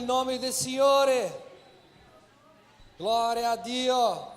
nome del Signore. Gloria a Dio.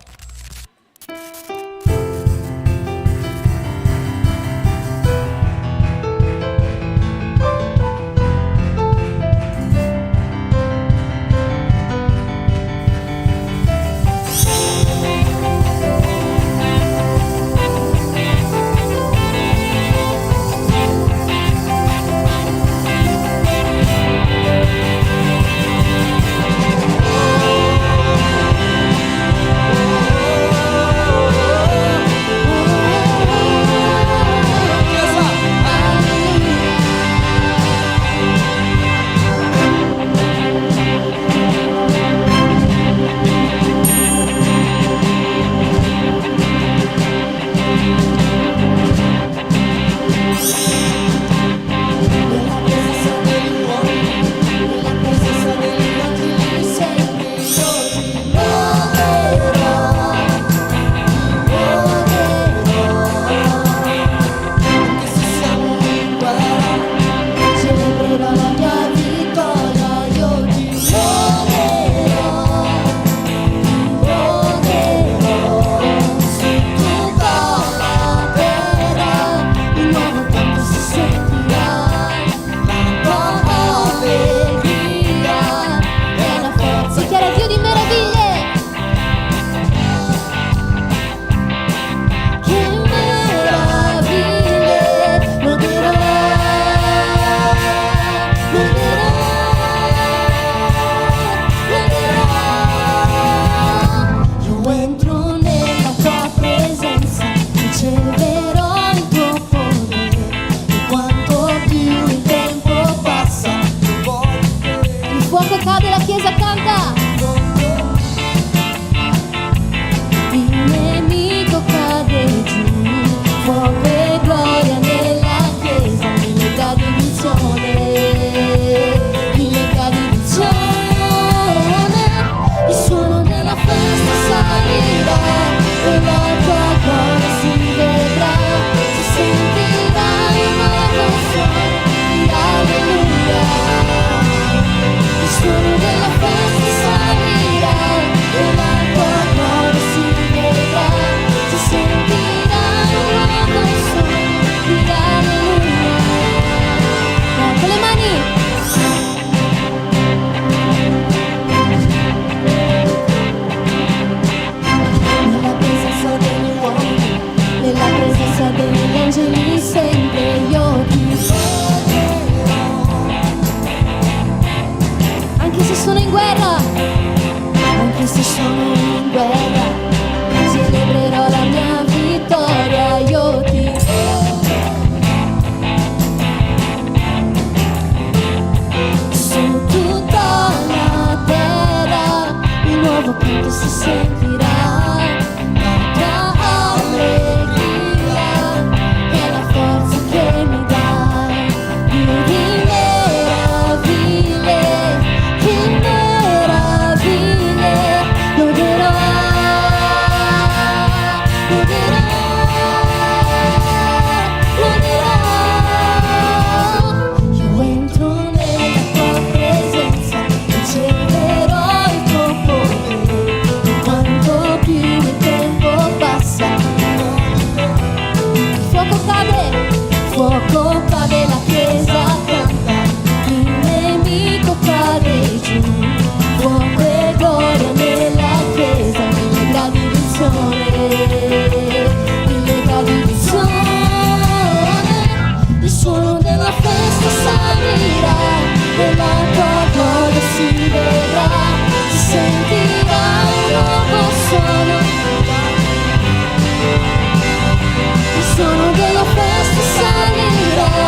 Sono della festa salirà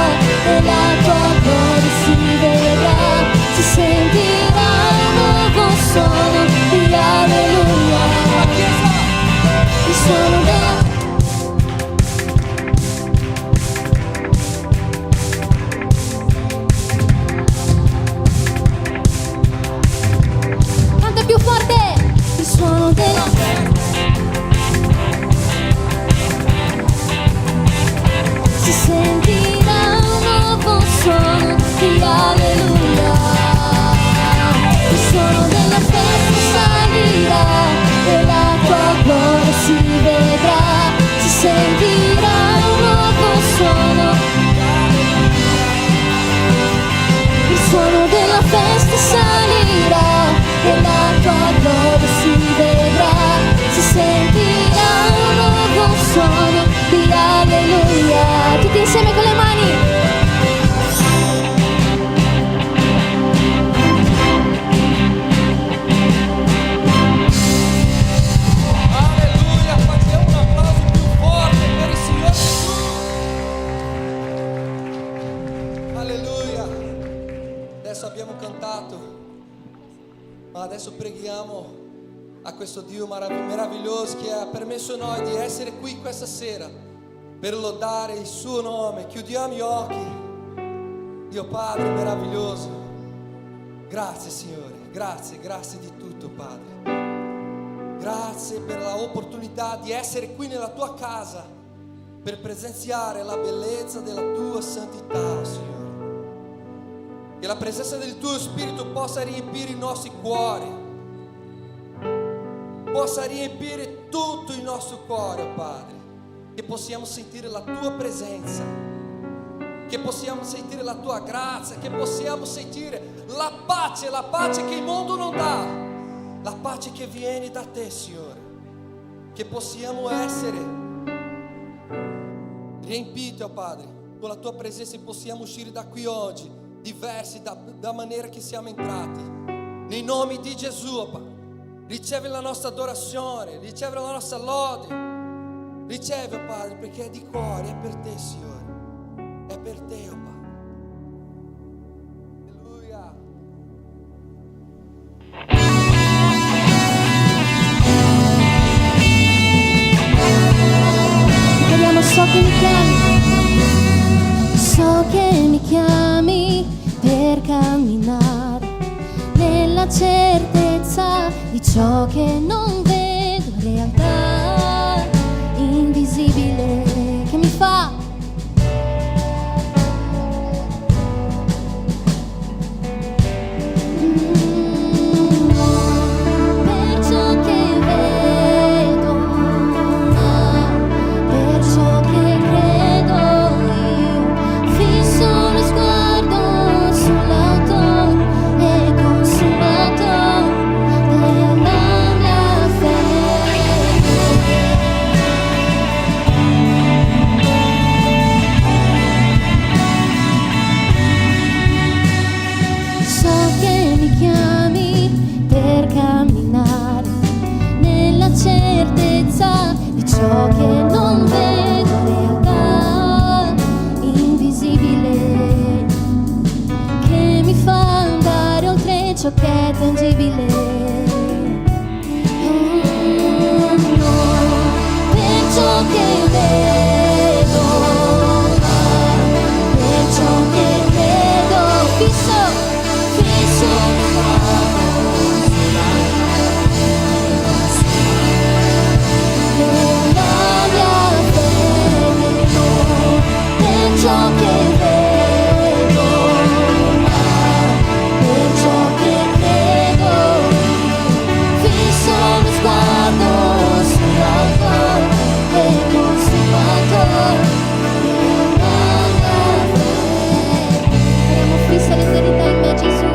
cantato, ma adesso preghiamo a questo Dio meraviglioso che ha permesso a noi di essere qui questa sera per lodare il suo nome. Chiudiamo gli occhi. Dio Padre meraviglioso, grazie Signore, grazie di tutto Padre. Grazie per l'opportunità di essere qui nella tua casa per presenziare la bellezza della tua santità, Signore. Che la presenza del tuo Spirito possa riempire i nostri cuori, possa riempire tutto il nostro cuore, oh Padre, che possiamo sentire la tua presenza, che possiamo sentire la tua grazia, che possiamo sentire la pace che il mondo non dà, la pace che viene da te, Signore, che possiamo essere riempiti, oh Padre, con la tua presenza e possiamo uscire da qui oggi diversi da maniera che siamo entrati. Nei nomi di Gesù, oh Padre, riceve la nostra adorazione, riceve la nostra lode, riceve, oh Padre, perché è di cuore, è per te, Signore, è per te, oh Padre. Alleluia. Vediamo, so che mi chiami per camminare nella certezza di ciò che non vedo, realtà invisibile che mi fa per ciò che vedo, per ciò che credo io, fisso lo sguardo sull'autore e consumatore della mia fede. So che mi chiami per camminare nella certezza di ciò che non vedo, realtà invisibile che mi fa andare oltre ciò che è tangibile. Per ciò che vedo, per ciò che credo, fisso lo sguardo della mia fede, per ciò che vedo, per ciò che credo, fisso lo sguardo sull'autore e consumatore della mia fede. Saremo fissa l'eternità in me, Gesù.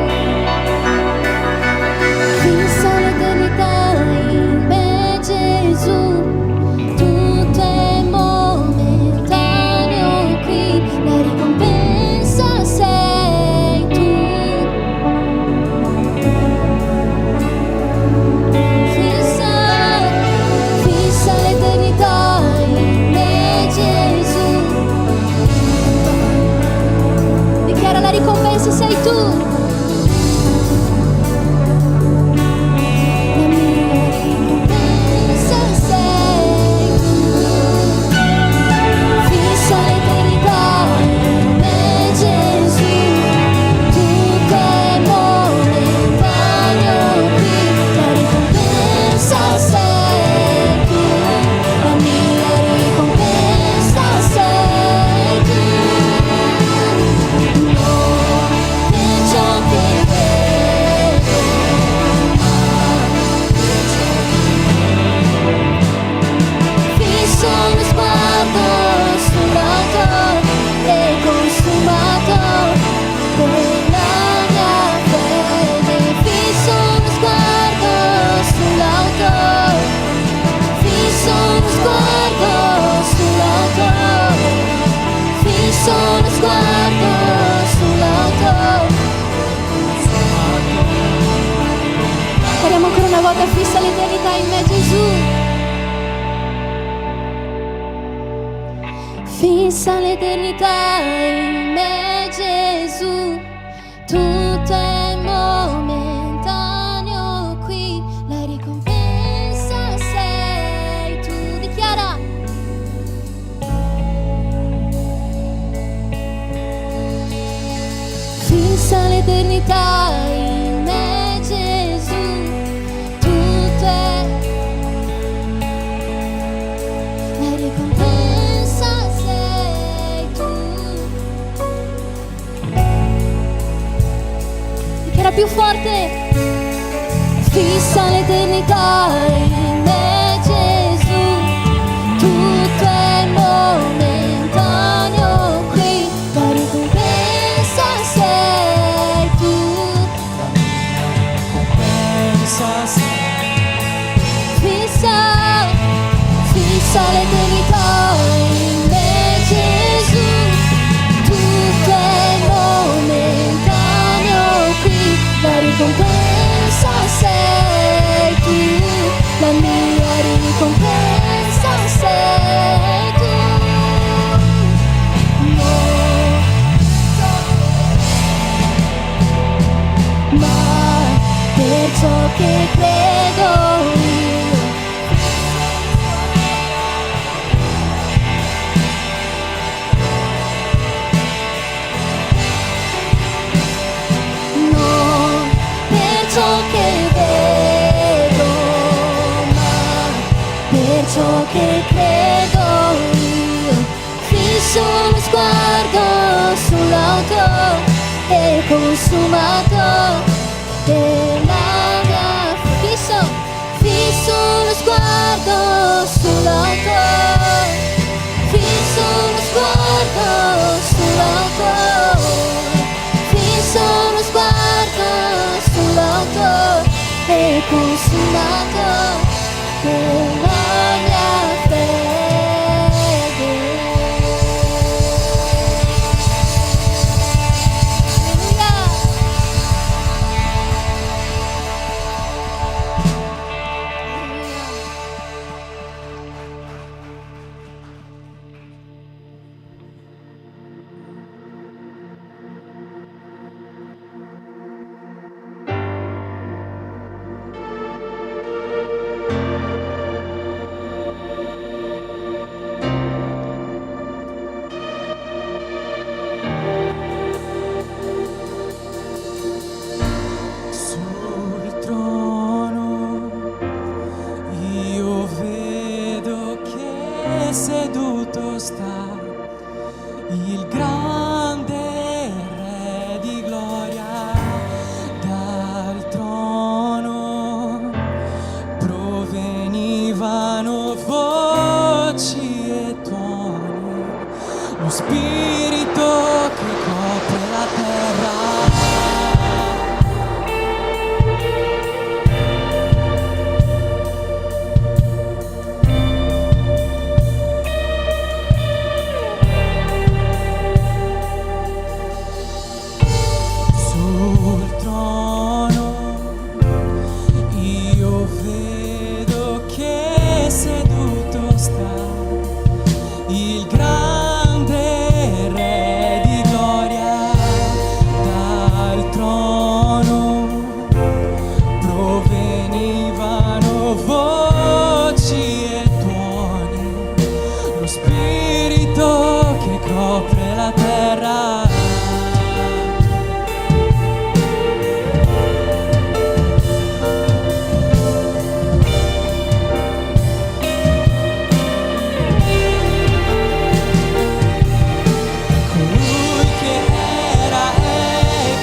Fissa l'eternità in me, Gesù. Tutto è momentaneo qui, la ricompensa sei tu. Fissa l'eternità in me, Gesù. Dichiara la ricompensa sei tu. La mia ricompensa sei tu. Fissa l'eternità in me, Gesù. Tutto è momentaneo qui, la ricompensa sei tu. La mia ricompensa sei tu. Per ciò che vedo, fisso lo sguardo sull'autore e consumatore della mia fede. Fisso lo sguardo sull'autore, fisso lo sguardo sull'autore, fisso lo sguardo sull'autore. Speriamo ancora una volta, fissa l'eternità in me, Gesù. Fissa l'eternità in me, Gesù. Tutto è fissa l'eternità in me, Gesù, tutto è. La ricompensa sei tu. Dichiara più forte. Fissa l'eternità in me, Gesù, tutto è momentaneo qui, la ricompensa sei tu. Fissa l'eternità in me, Gesù, tutto è momentaneo qui, la ricompensa sei tu, la mia ricompensa sei tu. No, ma per ciò che credo io, no, per ciò che vedo, ma per ciò che credo io, fisso lo sguardo sull'auto e consumato della mia. Fisso lo sguardo sull'auto, fisso lo sguardo sull'auto, fisso lo sguardo sull'auto e consumato della mia fede. Sul trono io vedo che seduto sta il grande Re di gloria. Dal trono provenivano voci e tuoni, lo spirito che copre la terra. Sul trono io vedo che seduto sta il grande Re di gloria. Dal trono provenivano voci e tuoni, lo spirito che copre la terra. Colui che era e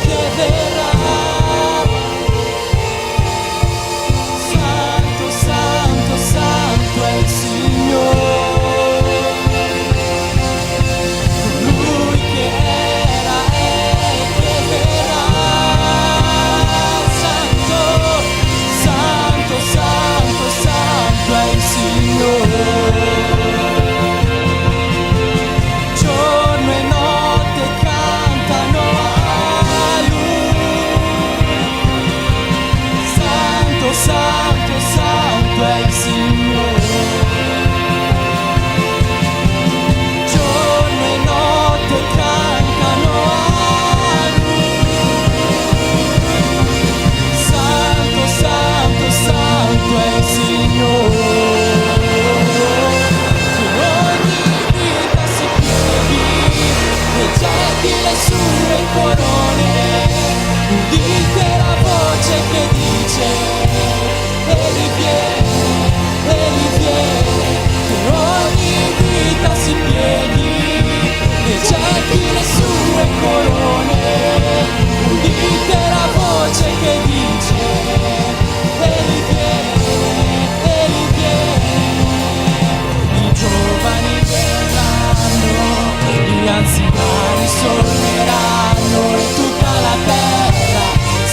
che verrà, santo, santo, santo è il Signore. Colui che era e che verrà, santo, santo, santo, santo è il Signore. Giorno e notte cantano a Lui. Santo, santo, santo è il Signore. Giorno e notte cantano a Lui. Santo, santo, santo è il Signore. Che ogni vita si pieghi e getti le sue corone. udite la voce che dice Egli viene, che ogni vita si pieghi e getti le sue corone. Udite la voce che dice Egli viene, i giovani verranno, gli anziani sogneranno e tutta la terra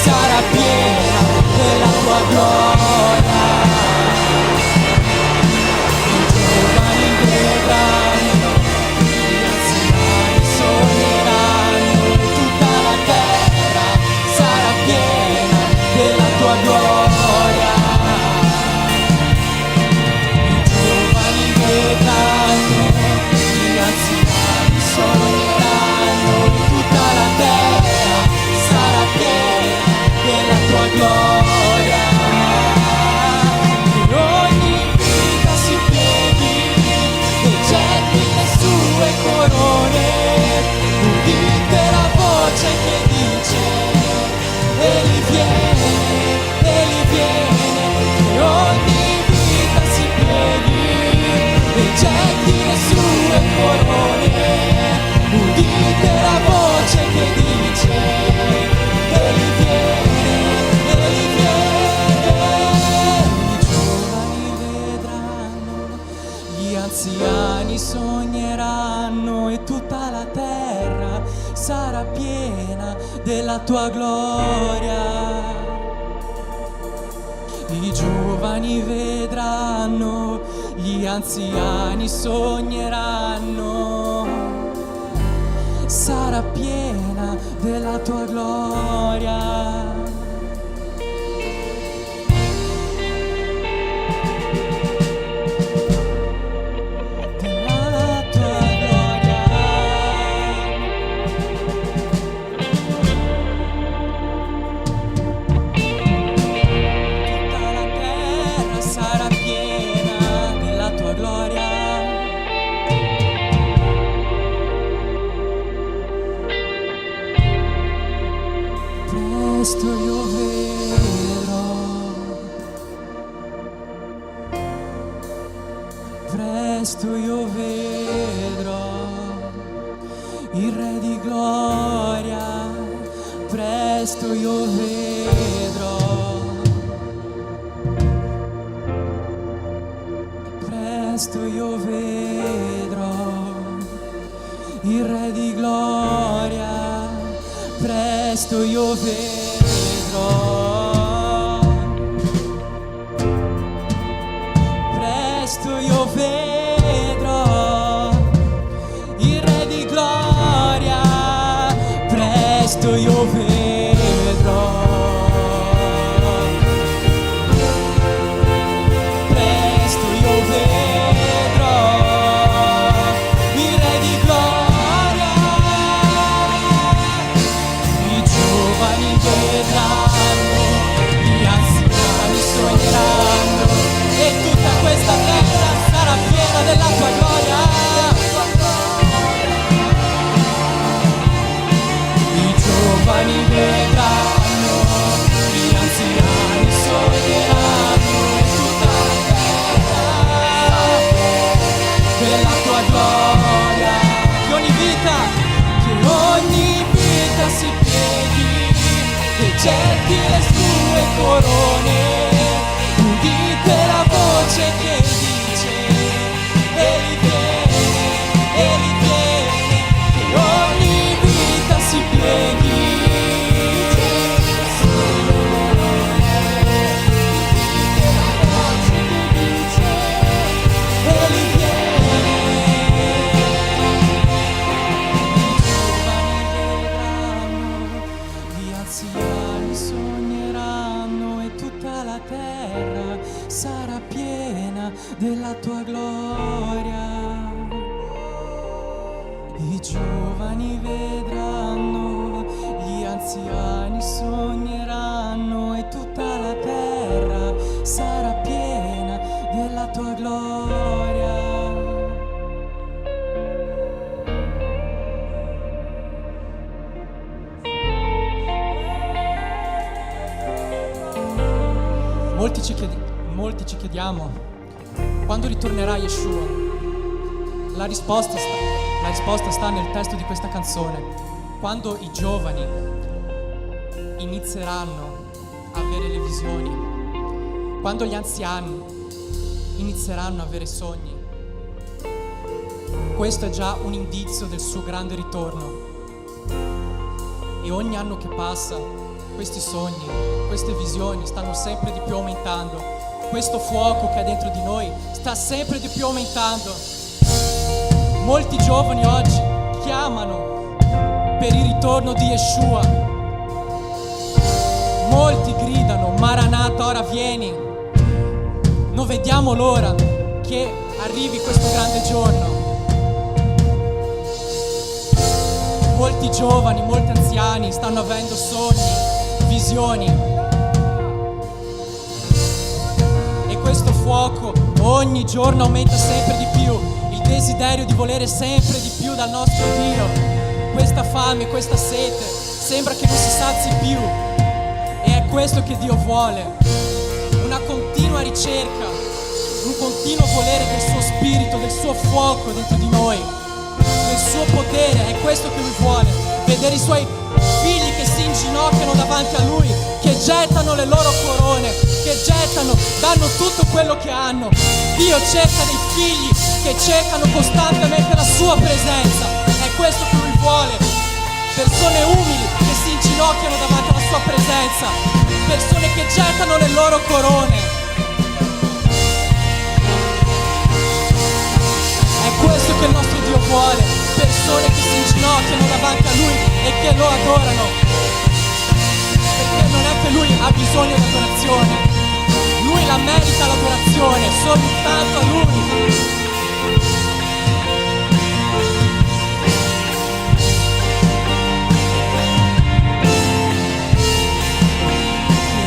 sarà piena della tua gloria. I giovani verranno, gli anziani sogneranno e tutta la terra sarà piena della tua gloria. I giovani vedranno, gli anziani sogneranno e tutta la terra sarà piena della tua gloria. E ogni vita si pieghi e getti le sue corone. Udite la voce che dice Egli viene, che ogni vita si pieghi e getti le sue corone. Udite la voce che dice Egli viene, i giovani vedranno, gli anziani sogneranno e tutta la terra sarà piena della tua gloria. I giovani vedranno, gli anziani sogneranno, sarà piena della tua gloria. Della tua gloria. Tutta la terra sarà piena della tua gloria. Presto io vedrò, presto io vedrò il Re di gloria, presto io vedrò, presto io vedrò il Re di gloria, presto io vedrò, presto io vedrò il Re di gloria, presto io vedrò, presto io vedrò il Re di gloria. I giovani vedranno, gli anziani sogneranno e tutta questa terra sarà piena della tua gloria. I giovani vedranno, gli anziani sogneranno e tutta la terra della tua gloria. Che ogni vita si pieghi e getti le sue corone. Udite la voce che dice Egli viene, che ogni vita si pieghi. Udite la voce che dice Egli viene. Gli anziani sogneranno e tutta la terra sarà piena della tua gloria. I giovani vedranno, gli anziani sogneranno e tutta la terra sarà piena della tua gloria. Molti ci chiediamo quando ritornerà Yeshua. La risposta sta nel testo di questa canzone. Quando i giovani inizieranno a avere le visioni, quando gli anziani inizieranno a avere sogni, questo è già un indizio del suo grande ritorno. E ogni anno che passa, questi sogni, queste visioni stanno sempre di più aumentando. Questo fuoco che è dentro di noi sta sempre di più aumentando. Molti giovani oggi chiamano per il ritorno di Yeshua. Molti gridano: Maranatha, ora vieni. Non vediamo l'ora che arrivi questo grande giorno. Molti giovani, molti anziani stanno avendo sogni, visioni. E questo fuoco ogni giorno aumenta sempre di più. Il desiderio di volere sempre di più dal nostro Dio. Questa fame, questa sete, sembra che non si sazi più. E è questo che Dio vuole. Una continua ricerca, un continuo volere del suo spirito, del suo fuoco dentro di noi, del suo potere. È questo che Lui vuole. Vedere i Suoi figli che si inginocchiano davanti a Lui, che gettano le loro corone, che gettano, danno tutto quello che hanno. Dio cerca dei figli che cercano costantemente la Sua presenza. È questo che Lui vuole. Persone umili che si inginocchiano davanti alla Sua presenza, persone che gettano le loro corone. È questo che il nostro Dio vuole. Persone che si inginocchiano davanti a Lui e che lo adorano, perché non è che Lui ha bisogno di adorazione, Lui la merita l'adorazione, soltanto a Lui.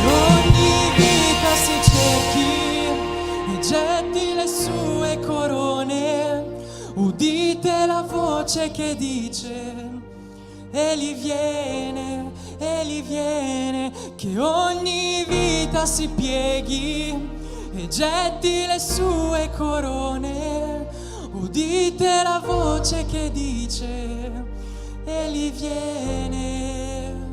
Ogni vita si cerchi e getti le sue corone. Udite la voce che dice: Egli viene, che ogni vita si pieghi e getti le sue corone. Udite la voce che dice: Egli viene.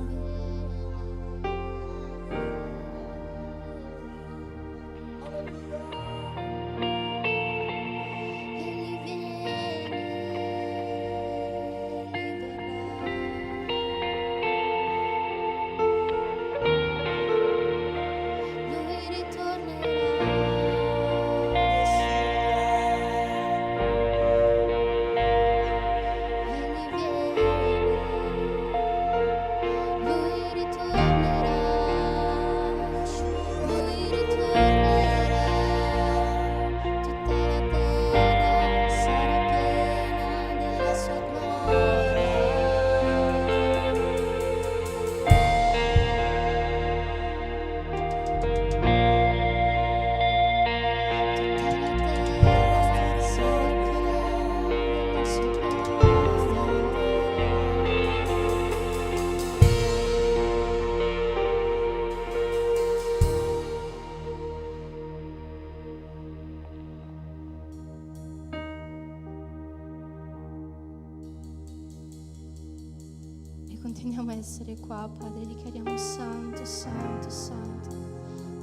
Continuiamo a essere qua, Padre, dichiariamo santo, santo, santo.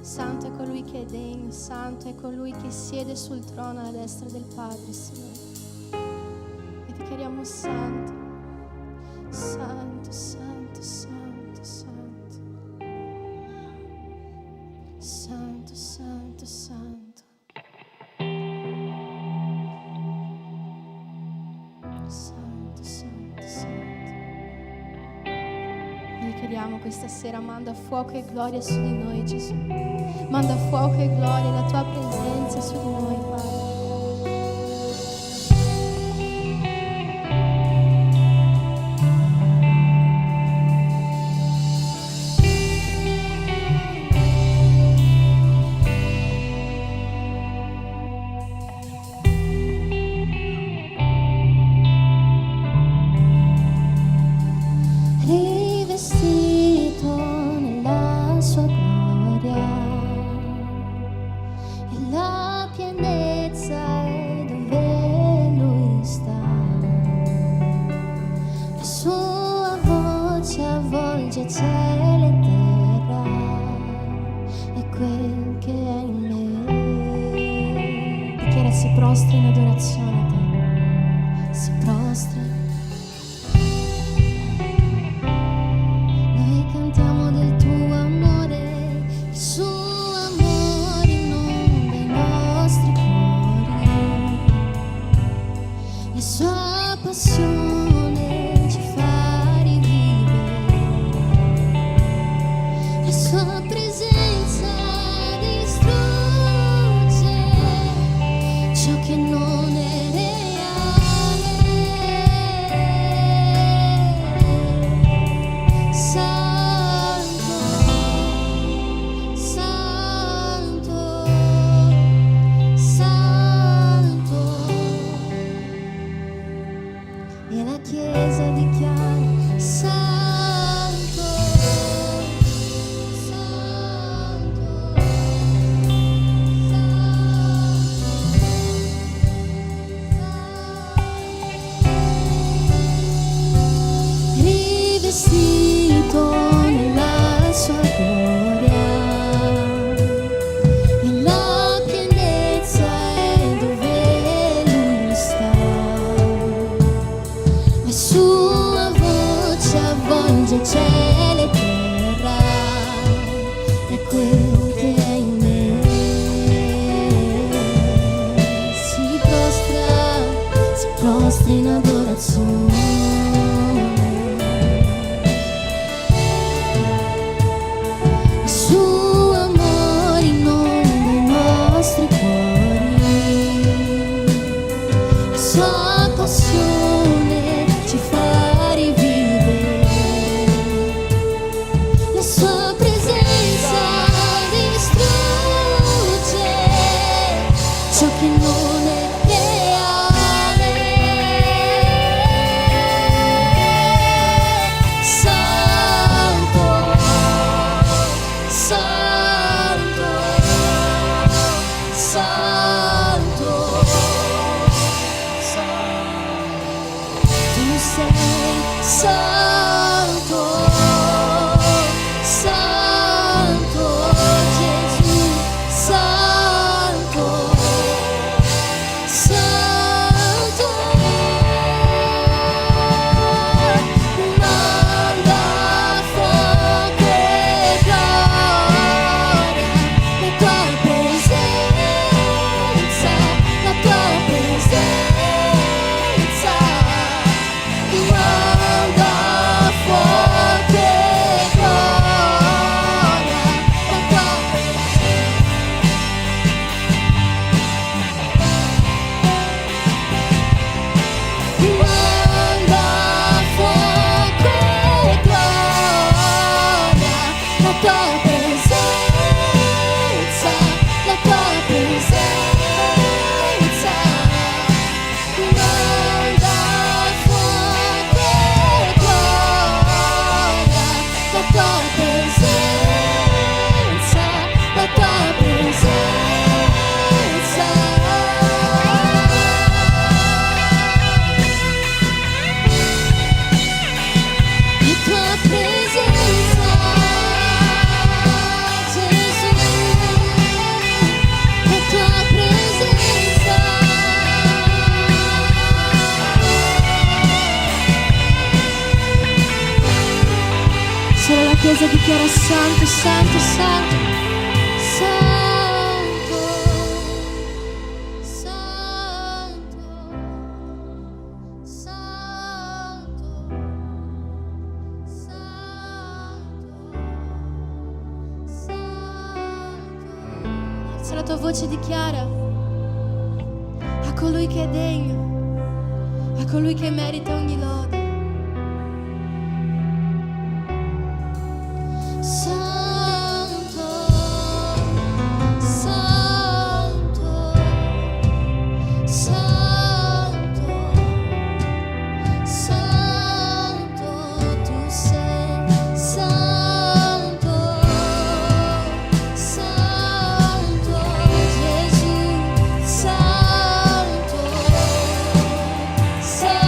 Santo è colui che è degno, santo è colui che siede sul trono alla destra del Padre, Signore. E dichiariamo santo, santo, santo, santo, santo. Santo, santo, santo. Santo, santo, santo. Noi chiediamo questa sera: manda fuoco e gloria su di noi, Gesù. Manda fuoco e gloria, la tua presenza su di noi, Padre. Rivestito nella sua gloria, sua voce avvolge cielo e terra, è quel che è in me. Dichiara, si prostra in adorazione a te, si prostra. Noi cantiamo del tuo amore, il suo amore inonda i nostri cuori, la sua passione ci fa rivivere, la sua presenza distrugge ciò che non è reale. Santo, Santo, Santo. E la Chiesa dichiara: Santo, Santo, Santo. Rivestito nella sua gloria, e la pienezza è dove lui sta. La sua voce avvolge cielo e terra, è quel che è in me. Si prostra in adorazione. Il suo amore inonda i nostri cuori, la sua passione ci fa rivivere, la sua presenza distrugge ciò che non è reale. Santo, Santo, Santo, tu sei santo, santo, Gesù, santo, santo. Manda fuoco e gloria, la tua presenza, la tua presenza. Manda fuoco e gloria, la tua Manda fuoco e gloria, la tua presenza, la tua presenza. Manda fuoco e gloria, la tua presenza, la tua presenza. La tua presenza, Gesù, la tua presenza. Solo la Chiesa dichiara: Santo, Santo, Santo, Santo, Santo, Santo, Santo. Alza la tua voce e dichiara a colui che è degno, a colui che merita ogni lode. Santo, Santo, Santo, Santo, tu sei santo, santo, Gesù, santo, santo.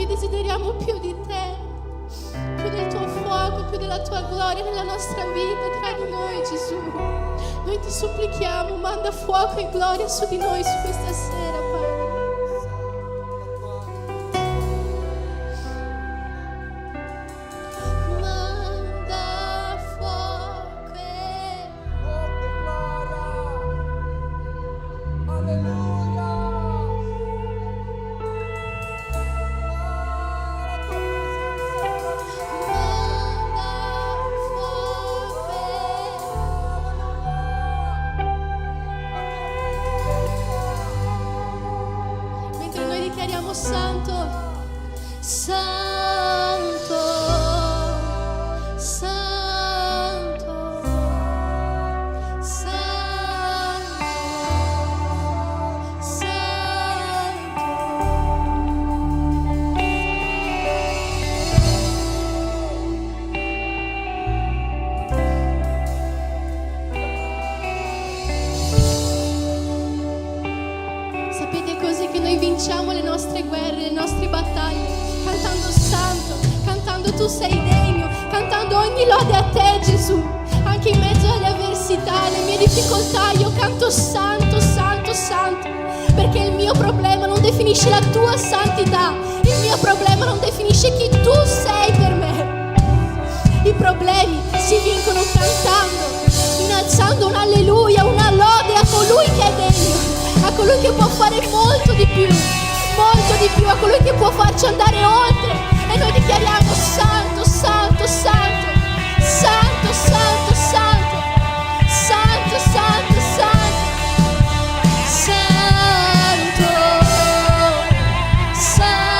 desideriamo più di te, più del tuo fuoco, più della tua gloria nella nostra vita, tra di noi, Gesù. Noi ti supplichiamo, manda fuoco e gloria su di noi, su questa sera, Padre. Santo, Santo, Santo, Santo, Santo. Sapete cos'è che noi vinciamo le nostre guerre, le nostre battaglie, cantando santo, cantando tu sei degno, cantando ogni lode a te, Gesù. Anche in mezzo alle avversità, alle mie difficoltà, io canto santo, santo, santo, perché il mio problema non definisce la tua santità, il mio problema non definisce chi tu sei per me. I problemi si vincono cantando, innalzando un alleluia, una lode colui che può fare molto di più, a colui che può farci andare oltre. E noi dichiariamo: Santo, Santo, Santo, Santo, Santo, Santo, Santo, Santo, Santo, Santo, Santo,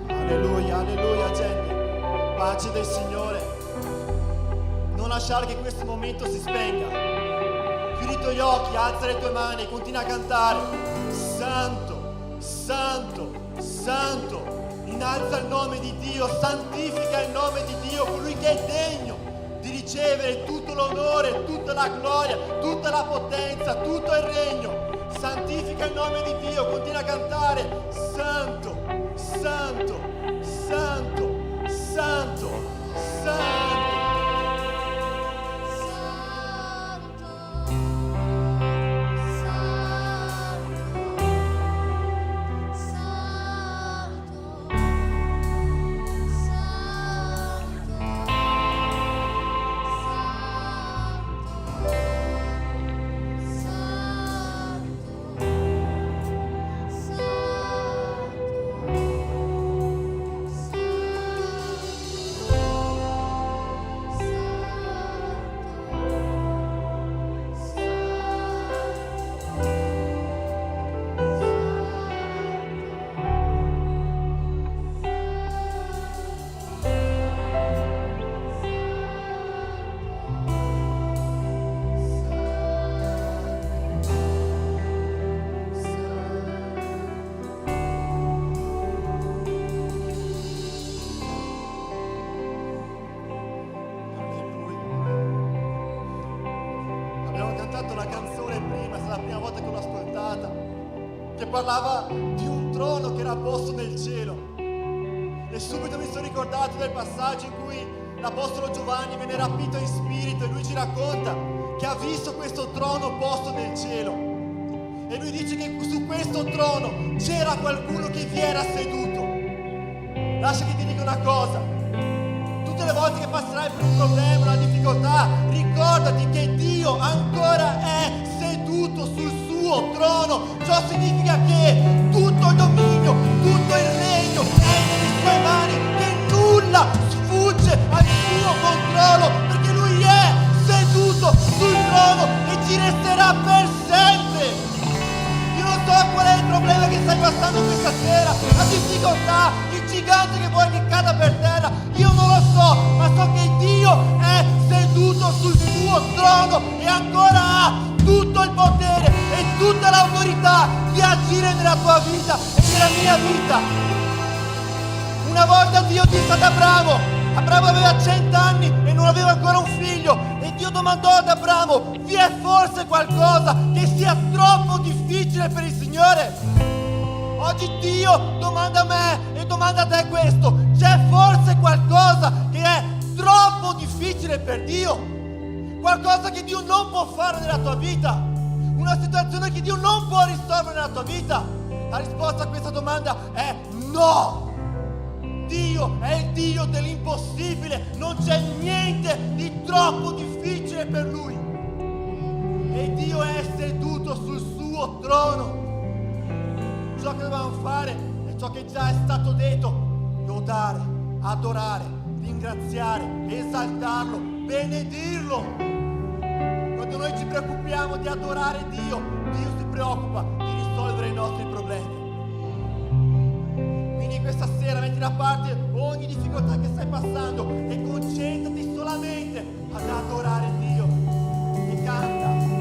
Alleluia, alleluia, gente. Pace del Signore. Non lasciare che questo momento si spenga. Chiudi i tuoi occhi, alza le tue mani e continua a cantare. Santo, Santo, Santo. Innalza il nome di Dio, santifica il nome di Dio, colui che è degno di ricevere tutto l'onore, tutta la gloria, tutta la potenza, tutto il regno. Santifica il nome di Dio, continua a cantare. Santo, Santo, Santo, Santo, Santo. Una canzone prima, è stata la prima volta che l'ho ascoltata, che parlava di un trono che era posto nel cielo, e subito mi sono ricordato del passaggio in cui l'apostolo Giovanni viene rapito in spirito e lui ci racconta che ha visto questo trono posto nel cielo, e lui dice che su questo trono c'era qualcuno che vi era seduto. Lascia che ti dica una cosa: tutte le volte che passerai per un problema, una difficoltà, ricordati che Dio ancora è seduto sul suo trono. Ciò significa che tutto il dominio, tutto il regno è nelle sue mani, che nulla sfugge al suo controllo, perché Lui è seduto sul trono e ci resterà per sempre. Io non so qual è il problema che stai passando questa sera, la difficoltà, il gigante che vuoi che cada per terra, io non lo so, ma so che Dio è seduto sul suo trono e ancora ha tutto il potere e tutta l'autorità di agire nella tua vita e nella mia vita. Una volta Dio disse ad Abramo aveva 100 anni e non aveva ancora un figlio, e Dio domandò ad Abramo: vi è forse qualcosa che sia troppo difficile per il Signore? Oggi Dio domanda a me e domanda a te questo: c'è forse qualcosa che è troppo difficile per Dio? Qualcosa che Dio non può fare nella tua vita? una situazione che Dio non può risolvere nella tua vita? La risposta a questa domanda è no! Dio è il Dio dell'impossibile, non c'è niente di troppo difficile per Lui. E Dio è seduto sul suo trono. Ciò che dobbiamo fare è ciò che già è stato detto: lodare, adorare, ringraziare, esaltarlo, benedirlo. Quando noi ci preoccupiamo di adorare Dio, Dio si preoccupa di risolvere i nostri problemi. Quindi questa sera metti da parte ogni difficoltà che stai passando e concentrati solamente ad adorare Dio. E canta.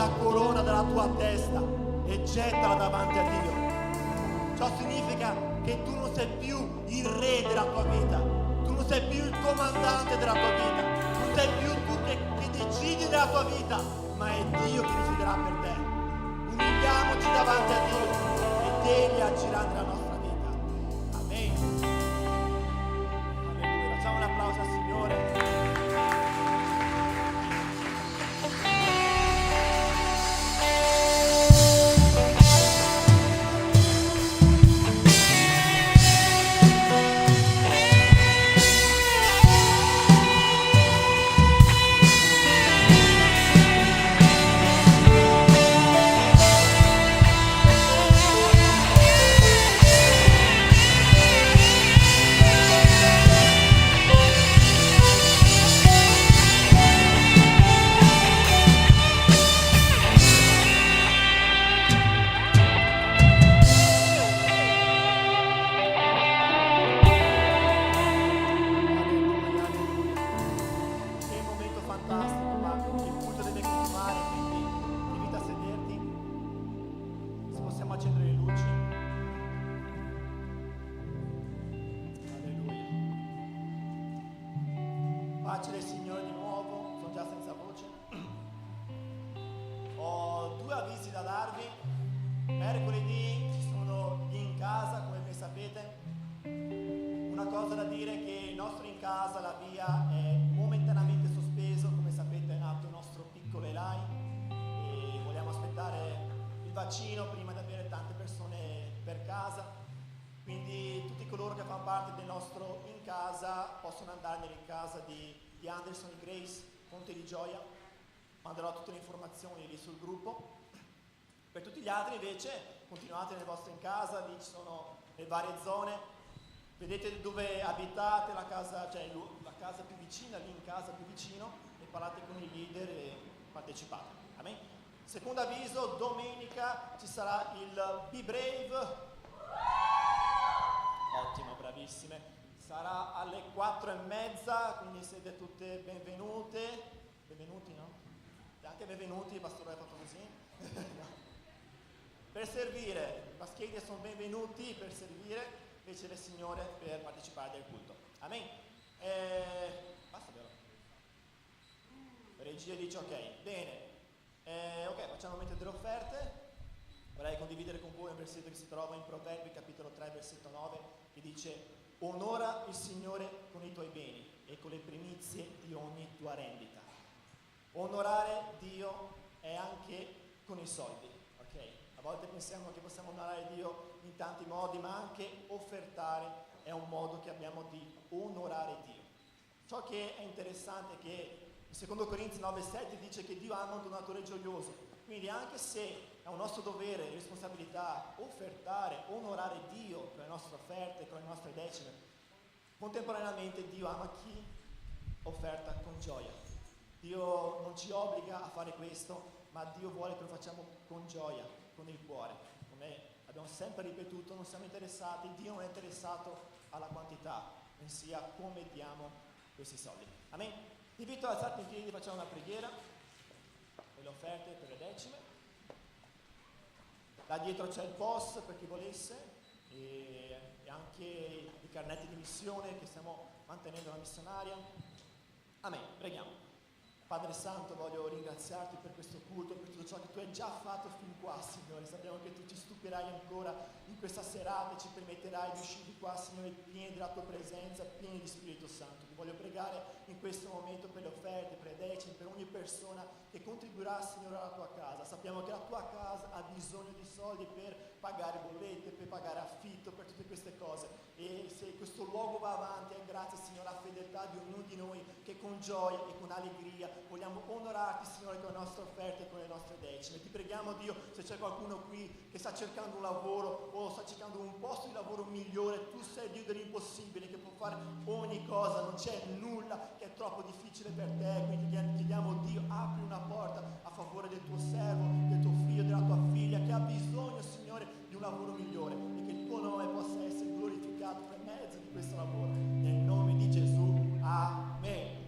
la corona dalla tua testa e gettala davanti a Dio. Ciò significa che tu non sei più il re della tua vita, tu non sei più il comandante della tua vita, non sei più tu che decidi della tua vita, ma è Dio che deciderà per te. Umiliamoci davanti a Dio ed Egli agirà nella nostra vita. Amen. Alleluia. Facciamo un applauso al Signore. Pace del Signore di nuovo, sono già senza voce. Ho due avvisi da darvi. Mercoledì ci sono gli in casa, come ben sapete. Una cosa da dire è che il nostro in casa, la via, è momentaneamente sospeso. Come sapete è nato il nostro piccolo Eli e vogliamo aspettare il vaccino prima di avere tante persone per casa. Quindi tutti coloro che fanno parte del nostro in casa possono andare nell'in casa di Anderson e Grace, Fonte di Gioia. Manderò tutte le informazioni lì sul gruppo. Per tutti gli altri invece continuate nel vostro in casa, lì ci sono le varie zone. vedete dove abitate, la casa, cioè la casa più vicina, lì in casa più vicino, e parlate con i leader e partecipate. Amen? Secondo avviso, domenica ci sarà il Be Brave. Ottimo, bravissime. Sarà alle 4:30, quindi siete tutte benvenute. Benvenuti, no? Anche benvenuti, il pastore ha fatto così. No. Per servire, i maschietti sono benvenuti per servire, invece le signore per partecipare del culto. Amen. Basta, vero? Regia dice ok, bene. Ok, facciamo mettere delle offerte. Vorrei condividere con voi un versetto che si trova in Proverbi capitolo 3 versetto 9 che dice: onora il Signore con i tuoi beni e con le primizie di ogni tua rendita. Onorare Dio è anche con i soldi, ok? A volte pensiamo che possiamo onorare Dio in tanti modi, ma anche offertare è un modo che abbiamo di onorare Dio. Ciò che è interessante è che in 2 Corinzi 9,7 dice che Dio ama un donatore gioioso. Quindi anche se è un nostro dovere e responsabilità offertare, onorare Dio con le nostre offerte, con le nostre decime, contemporaneamente Dio ama chi offerta con gioia. Dio non ci obbliga a fare questo, ma Dio vuole che lo facciamo con gioia, con il cuore. Come abbiamo sempre ripetuto, non siamo interessati, Dio non è interessato alla quantità, bensì a come diamo questi soldi. Amen? Ti invito ad alzarti in piedi, facciamo una preghiera per le offerte, per le decime. Là dietro c'è il post per chi volesse e anche i carnetti di missione che stiamo mantenendo la missionaria. Amen, preghiamo. Padre Santo, voglio ringraziarti per questo culto, per tutto ciò che tu hai già fatto fin qua, Signore. Sappiamo che tu ci stupirai ancora in questa serata e ci permetterai di uscire di qua, Signore, pieni della tua presenza, pieni di Spirito Santo. Ti voglio pregare in questo momento per le offerte, per le decime, per ogni persona che contribuirà, Signore, alla tua casa. Sappiamo che la tua casa ha bisogno di soldi per pagare bollette, per pagare affitto, per tutte queste cose. E se questo luogo va avanti, è grazie, Signore, alla fedeltà di ognuno di noi che con gioia e con allegria vogliamo onorarti, Signore, con le nostre offerte e con le nostre decime. Ti preghiamo, Dio, se c'è qualcuno qui che sta cercando un lavoro o sta cercando un posto di lavoro migliore, tu sei Dio dell'impossibile che può fare ogni cosa, non c'è nulla che è troppo difficile per te. Quindi ti chiediamo, Dio, apri una porta a favore del tuo servo, del tuo figlio, della tua figlia che ha bisogno, Signore, di un lavoro migliore e che il tuo nome possa essere glorificato per mezzo di questo lavoro. Nel nome di Gesù, amen.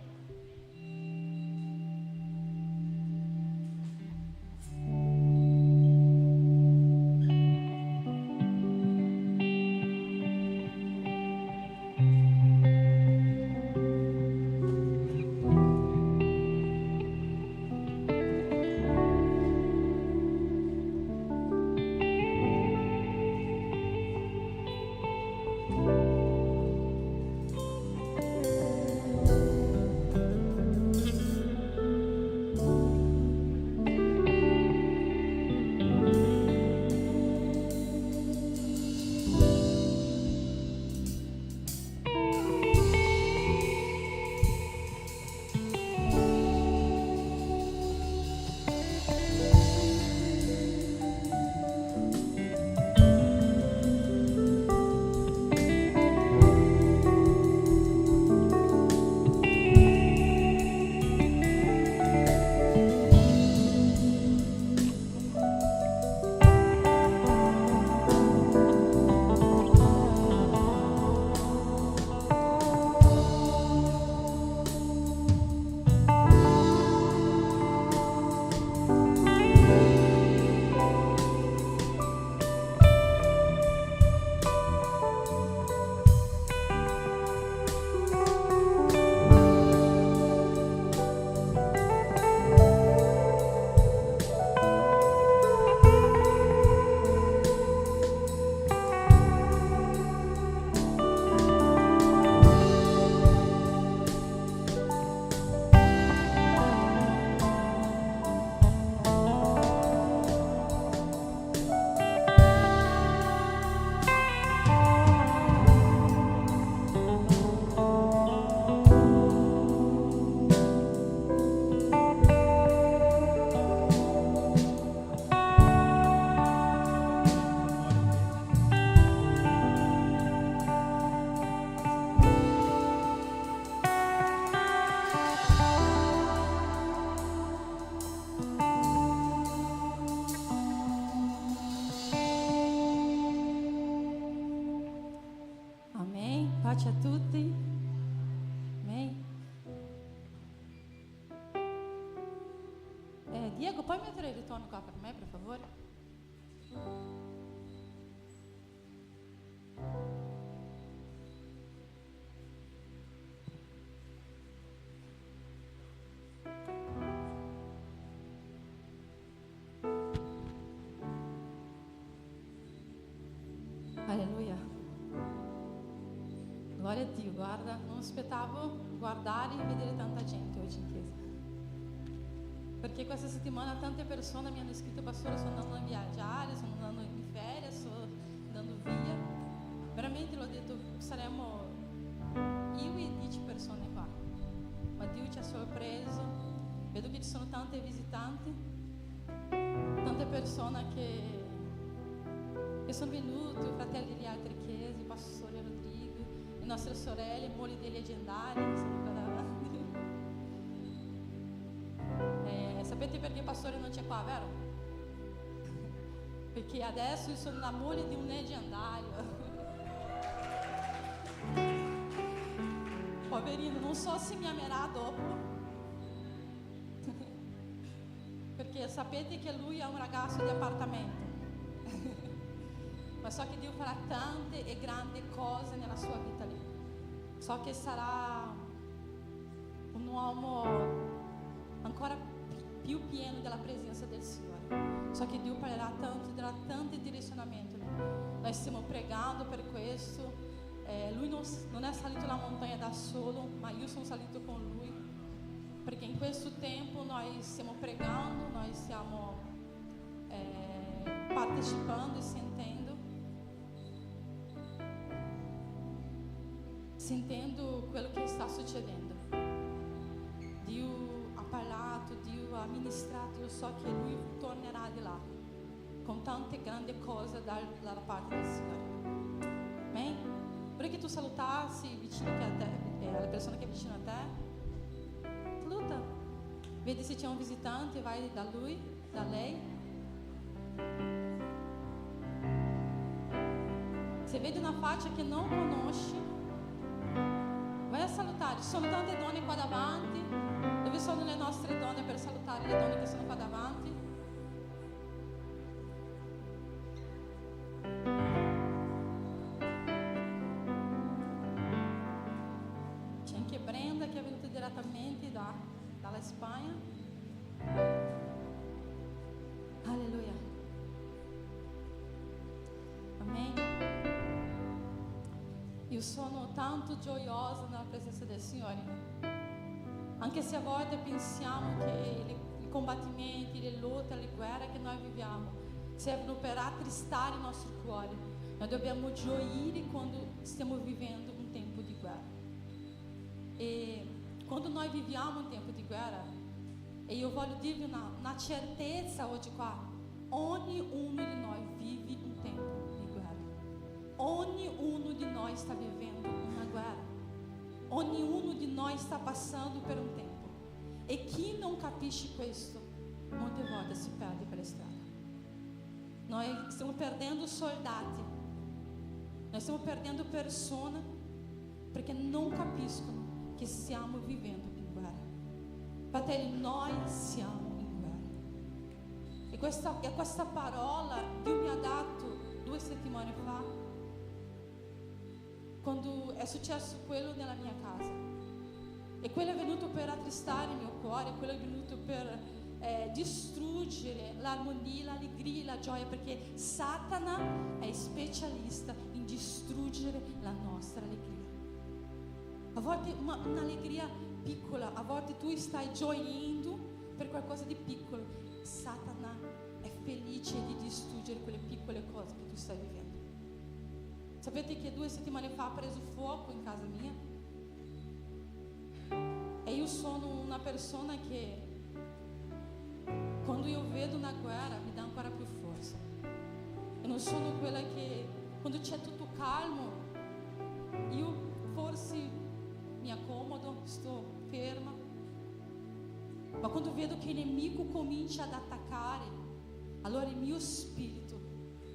Pace a tutti. Amém. Diego, puoi mettere il ritorno qua per me, per favore? Alleluia. Glória a Dio, guarda, non aspettavo guardare e vedere tanta gente oggi in chiesa. Perché questa settimana tante persone mi hanno scritto: pastore, sto andando a viaggiare, sto andando in ferie, sto andando via. Veramente l'ho detto, saremo io e 10 persone qua. Ma Dio ci ha sorpreso. Vedo che ci sono tante visitanti, tante persone che sono venuti, i fratelli di altre chiese, il pastore Rodrigo, le nostre sorelle, mogli dei leggendari che sono qua davanti. Sapete perché il pastore non c'è qua, vero? Perché adesso io sono la moglie di un leggendario. Poverino, non so se mi amerà dopo. Perché sapete che lui è un ragazzo di appartamento. Ma so che Dio farà tante e grandi cose nella sua vita lì. So che sarà un uomo ancora più pieno della presenza del Signore. So che Dio parlerà tanto, darà tanto direzionamento lì. Noi stiamo pregando per questo. Lui non è salito la montagna da solo, ma io sono salito con lui. Perché in questo tempo noi stiamo pregando, noi stiamo partecipando e sentendo quello che sta succedendo. Dio ha parlato, Dio ha ministrato, io so che Lui tornerà di là con tante grandi cose dalla parte del Signore. Amen? Vorrei che tu salutassi vicino a te, alle persone che è vicino a te. Saluta. Vedi se c'è un visitante, vai da lui, da lei. Se vedi una faccia che non conosci, vai a salutare. Ci sono tante donne qua davanti. Dove sono le nostre donne per salutare le donne che sono qua davanti? C'è anche Brenda che è venuta direttamente dalla Spagna. Alleluia. Amen. Io sono tanto gioiosa nella presenza del Signore. Anche se a volte pensiamo che i combattimenti, le lotte, le guerre che noi viviamo servono per attristare il nostro cuore, noi dobbiamo gioire quando stiamo vivendo un tempo di guerra. E quando noi viviamo un tempo di guerra, e io voglio dirvi una certezza oggi qua, ognuno di noi vive un tempo di guerra. Ognuno di noi sta vivendo una guerra. Ognuno di noi sta passando per un tempo. E chi non capisce questo, molte volte si perde per strada. Noi stiamo perdendo soldati. Noi stiamo perdendo persone perché non capiscono che stiamo vivendo in guerra. Fratelli, noi siamo in guerra. E questa parola Dio mi ha dato 2 settimane fa, quando è successo quello nella mia casa. E quello è venuto per attristare il mio cuore, quello è venuto per distruggere l'armonia, l'allegria, la gioia, perché Satana è specialista in distruggere la nostra allegria. A volte un'allegria piccola, a volte tu stai gioendo per qualcosa di piccolo. Satana è felice di distruggere quelle piccole cose che tu stai vivendo. Sapete che 2 settimane fa ha preso fuoco in casa mia? E io sono una persona che quando io vedo una guerra mi dà ancora più forza. E non sono quella che quando c'è tutto calmo io forse mi accomodo, sto ferma. Ma quando vedo che il nemico comincia ad attaccare, allora il mio spirito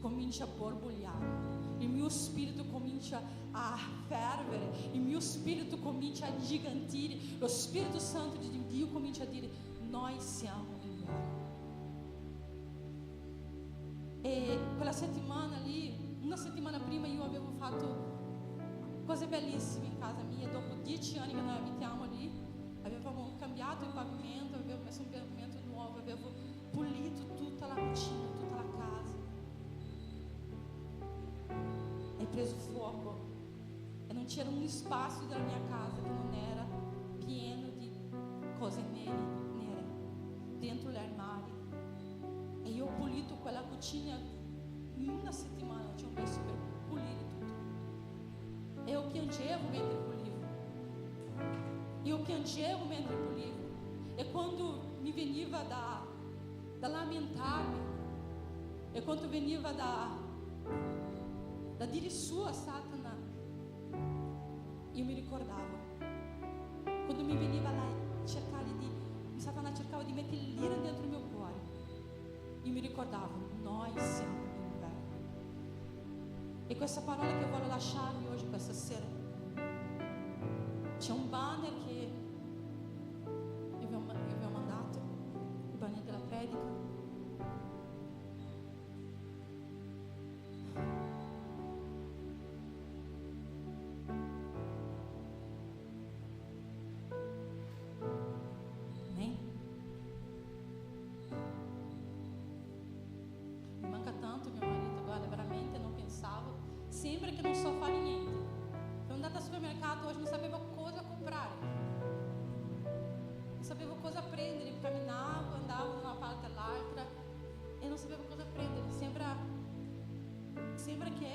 comincia a borbogliare. il mio spirito comincia a fervere, il mio spirito comincia a gigantire, lo Spirito Santo di Dio comincia a dire: noi siamo in guerra. E quella settimana lì, una settimana prima, io avevo fatto cose bellissime in casa mia. Dopo 10 anni che noi abitiamo lì, avevamo cambiato il pavimento, avevo messo un pavimento nuovo, avevo pulito tutta la cucina, tutta la casa. È preso fuoco e non c'era un spazio della mia casa che non era pieno di cose nere dentro gli armadi. E io ho pulito quella cucina in una settimana, ci ho messo per pulire tutto. E io piangevo mentre pulivo. E quando mi veniva da lamentarmi, e quando veniva da dire su a Satana, io mi ricordavo. Quando mi veniva là Satana cercava di mettere l'ira dentro il mio cuore, io mi ricordavo: noi siamo in guerra. E questa parola che voglio lasciarvi oggi, questa sera, c'è un banner che io vi ho mandato, il banner della predica. Amém? Mi manca tanto mio marito, guarda, veramente non pensavo, sembra che non so fare niente. Sono andata al supermercato oggi, non sapevo cosa comprare, non sapevo cosa prendere, camminavo, andavo da una parte all'altra e non sapevo cosa prendere. Sembra che,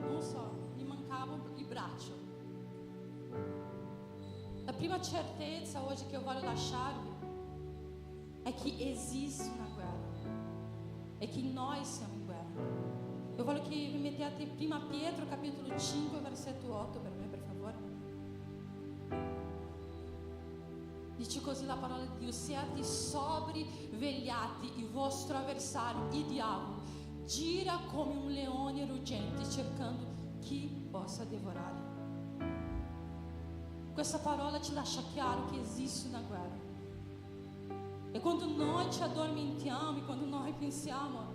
non so, mi mancava il braccio. La prima certezza oggi che io voglio lasciarvi è che esiste una guerra e che noi siamo in guerra. Io voglio che vi mettete in 1 Pietro capitolo 5 versetto 8 per me, per favore. Dice così la parola di Dio: siate sobri, vegliati, il vostro avversario, il diavolo, gira come un leone ruggente cercando chi possa divorare. Questa parola ci lascia chiaro che esiste una guerra. E quando noi ci addormentiamo, quando noi pensiamo: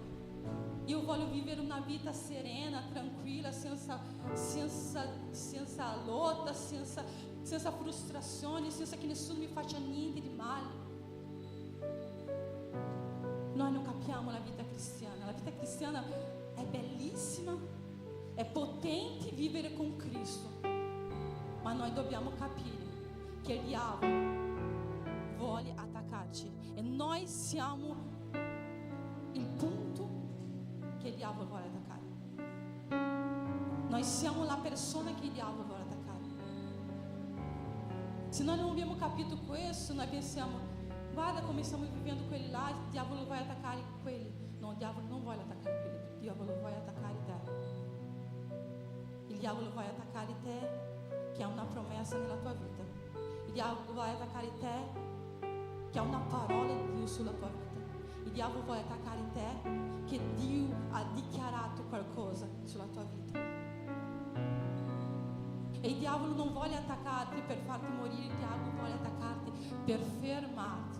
io voglio vivere una vita serena, tranquilla, senza lotta, senza frustrazioni, senza che nessuno mi faccia niente di male, noi non capiamo la vita cristiana. La vita cristiana è bellissima, è potente vivere con Cristo, ma noi dobbiamo capire che il diavolo vuole attaccarci e noi siamo il punto che il diavolo vuole attaccare. Noi siamo la persona che il diavolo vuole attaccare. Se noi non abbiamo capito questo, noi pensiamo: guarda come stiamo vivendo quelli là, il diavolo vuole attaccare quelli. No, il diavolo non vuole attaccare quelli, il diavolo vuole attaccare te. Il diavolo vuole attaccare te che ha una promessa nella tua vita. Il diavolo vuole attaccare te che ha una parola di Dio sulla tua vita. Il diavolo vuole attaccare te che Dio ha dichiarato qualcosa sulla tua vita. E il diavolo non vuole attaccarti per farti morire, il diavolo vuole attaccarti per fermarti.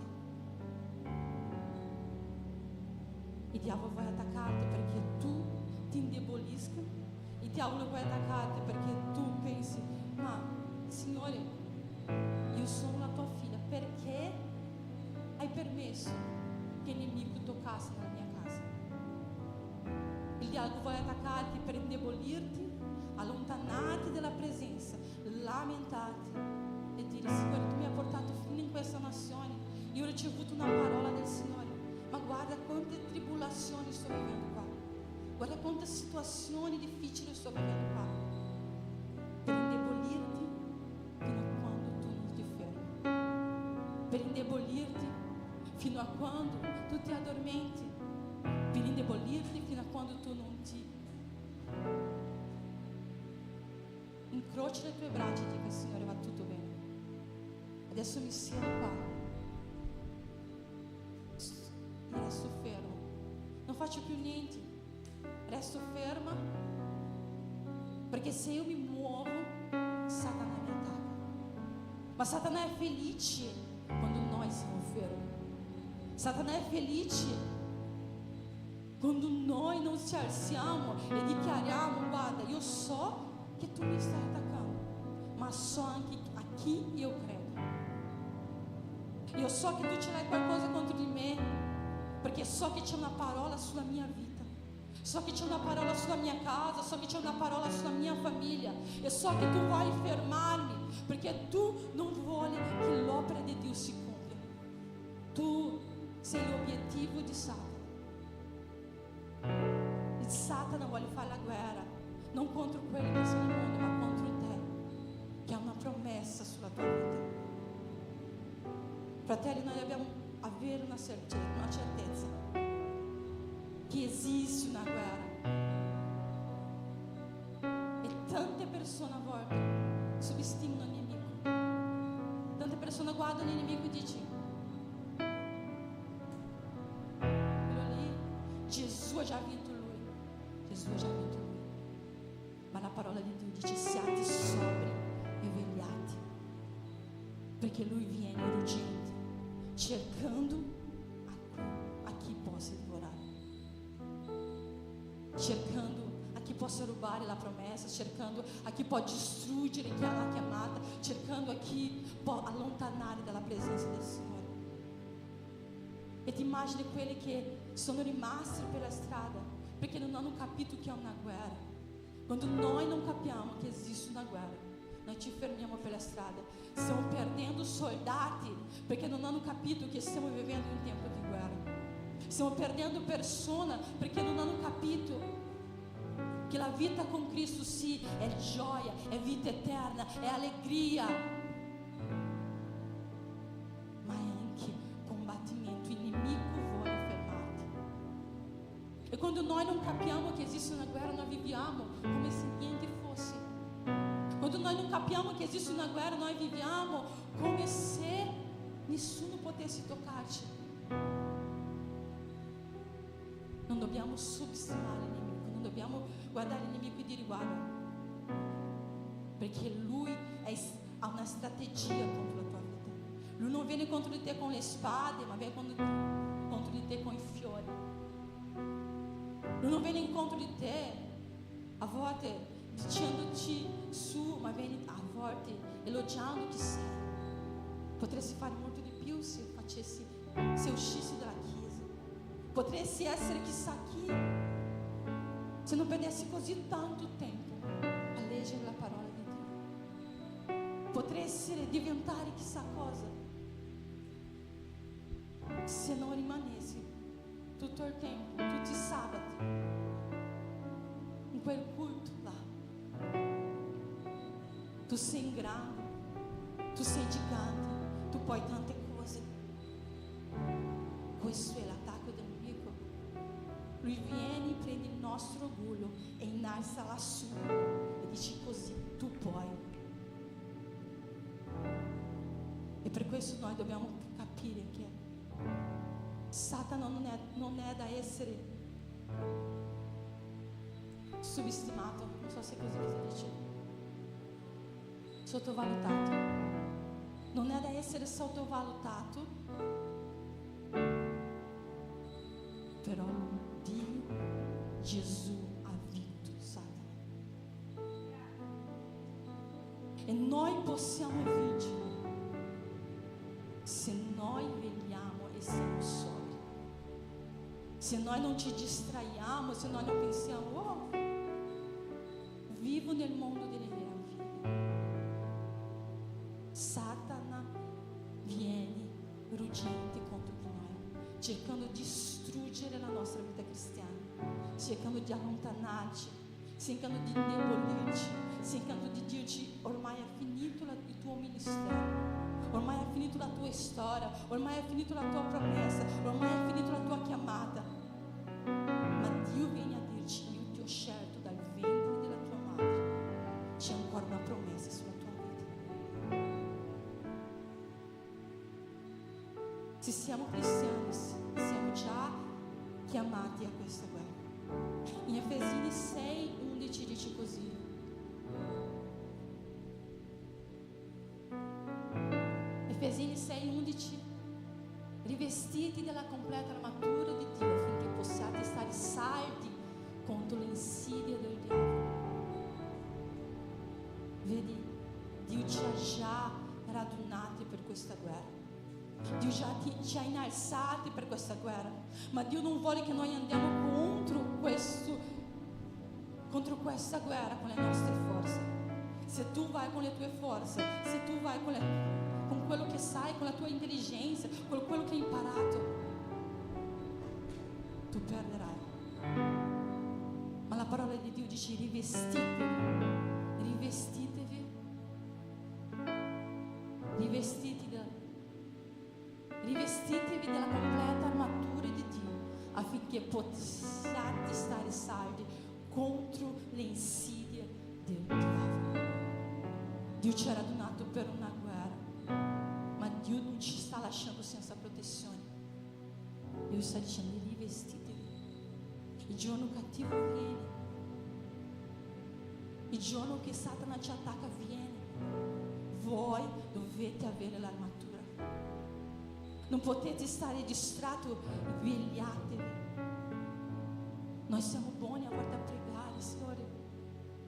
Il diavolo vuole attaccarti perché tu ti indebolisca. Il diavolo vuole attaccarti perché tu pensi: ma Signore, io sono la tua figlia, perché hai permesso che il nemico toccasse nella mia casa? Il diavolo vuole attaccarti per indebolirti, allontanarti dalla presenza, lamentarti e dire: Signore, tu mi hai portato fino in questa nazione, io ho ricevuto una parola del Signore, ma guarda quante tribolazioni sto vivendo qua, guarda quante situazioni difficili sto vivendo qua, per indebolirti fino a quando tu non ti fermi, per indebolirti fino a quando tu ti addormenti, per indebolirti fino a quando tu non ti incroci le tue braccia e dica: Signore, va tutto bene, adesso mi siedo qua, resto fermo, non faccio più niente, resto ferma Perché se io mi muovo, Satana mi attacca. Ma Satana è felice quando noi siamo fermi. Satana è felice quando noi non ci alziamo e dichiariamo: guarda, io so che tu mi stai attaccando, ma so anche a chi io credo. Io so che tu ce l'hai qualcosa contro di me, perché so che c'è una parola sulla mia vita, so che c'è una parola sulla mia casa, so che c'è una parola sulla mia famiglia, e so che tu vuoi fermarmi, perché tu non vuoi che l'opera di Dio si compia. Tu sei l'obiettivo di Satana. Il Satana vuole fare la guerra non contro quelli che sono nel mondo, ma contro te, che ha una promessa sulla tua vita. Fratelli, noi dobbiamo avere una certezza che esiste una guerra. E tante persone a volte subestimano il nemico. Tante persone guardano il nemico e dicono: quello lì, Gesù ha già vinto lui. Gesù ha già vinto lui. Ma la parola di Dio dice: siate sobri e vegliati, perché lui viene ruggente, cercando a chi possa divorare, cercando a chi possa rubare la promessa, cercando a chi può distruggere chi ha la chiamata, cercando a chi può allontanare dalla presenza del Signore. E ti immagini quelli che sono rimasti per la strada perché non hanno capito che è una guerra. Quando noi non capiamo che esiste una guerra, noi ci fermiamo per la strada, stiamo perdendo soldati perché non hanno capito che stiamo vivendo un tempo di guerra. Stiamo perdendo persone perché non hanno capito che la vita con Cristo sì è gioia, è vita eterna, è allegria, ma è anche combattimento. Il nemico vuole fermarti. E quando noi non capiamo che esiste una guerra, noi viviamo come se niente fosse. Quando noi non capiamo che esiste una guerra, noi viviamo come se nessuno potesse toccarci. Non dobbiamo subestimare il nemico, non dobbiamo guardare il nemico e dire: guarda, perché lui ha una strategia contro la tua vita. Lui non viene contro di te con le spade, ma viene contro di te con i fiori. Lui non viene incontro di te a volte dicendoti su, ma vieni a volte elogiando chi sei. Potresti fare molto di più se uscissi dalla chiesa. Potresti essere chissà chi se non perdessi così tanto tempo a leggere la parola di Dio. Potresti diventare chissà cosa se non rimanessi tutto il tempo, tutti i sabati in quel culto là. Tu sei in grande, tu sei gigante, tu puoi tante cose. Questo è l'attacco del nemico. Lui viene, prende il nostro orgoglio e innalza lassù e dice: così tu puoi. E per questo noi dobbiamo capire che Satana non è da essere subestimato, non so se è così che si dice, sottovalutato. Non è da essere sottovalutato, però Dio, Gesù ha vinto Satana. E noi possiamo vincere se noi vegliamo e siamo sobri. Se noi non ci distraiamo, se noi non pensiamo: oh, vivo nel mondo delle meraviglie. Satana viene ruggente contro di noi, cercando di distruggere la nostra vita cristiana, cercando di allontanarci, cercando di indebolirci, cercando di dirci: ormai è finito il tuo ministero, ormai è finito la tua storia, ormai è finito la tua promessa, ormai è finito la tua chiamata. Ma Dio viene a dirci: io ti ho scelto dal ventre della tua madre, c'è ancora una promessa sulla tua vita. Se siamo cristiani, siamo già chiamati a questa guerra. In Efesini 6:11 dice così: Efesini 6:11, rivestiti della completa armatura di Dio affinché possiate stare saldi contro le insidie del diavolo. Vedi, Dio ci ha già radunati per questa guerra. Dio già ci ha innalzati per questa guerra, ma Dio non vuole che noi andiamo contro questa guerra con le nostre forze. Se tu vai con le tue forze, se tu vai con quello che sai, con la tua intelligenza, con quello che hai imparato, tu perderai. Ma la parola di Dio dice: rivestitevi, rivestitevi, rivestitevi della completa armatura di Dio affinché possiate stare saldi contro le insidie del diavolo. Dio ci ha radunato per una guerra, ma Dio non ci sta lasciando senza protezione. Dio sta dicendo: rivestitevi. Il giorno cattivo viene, il giorno che Satana ci attacca viene. Voi dovete avere l'armatura. Non potete stare distratti, vegliatevi. Noi siamo buoni a volte a pregare: Signore,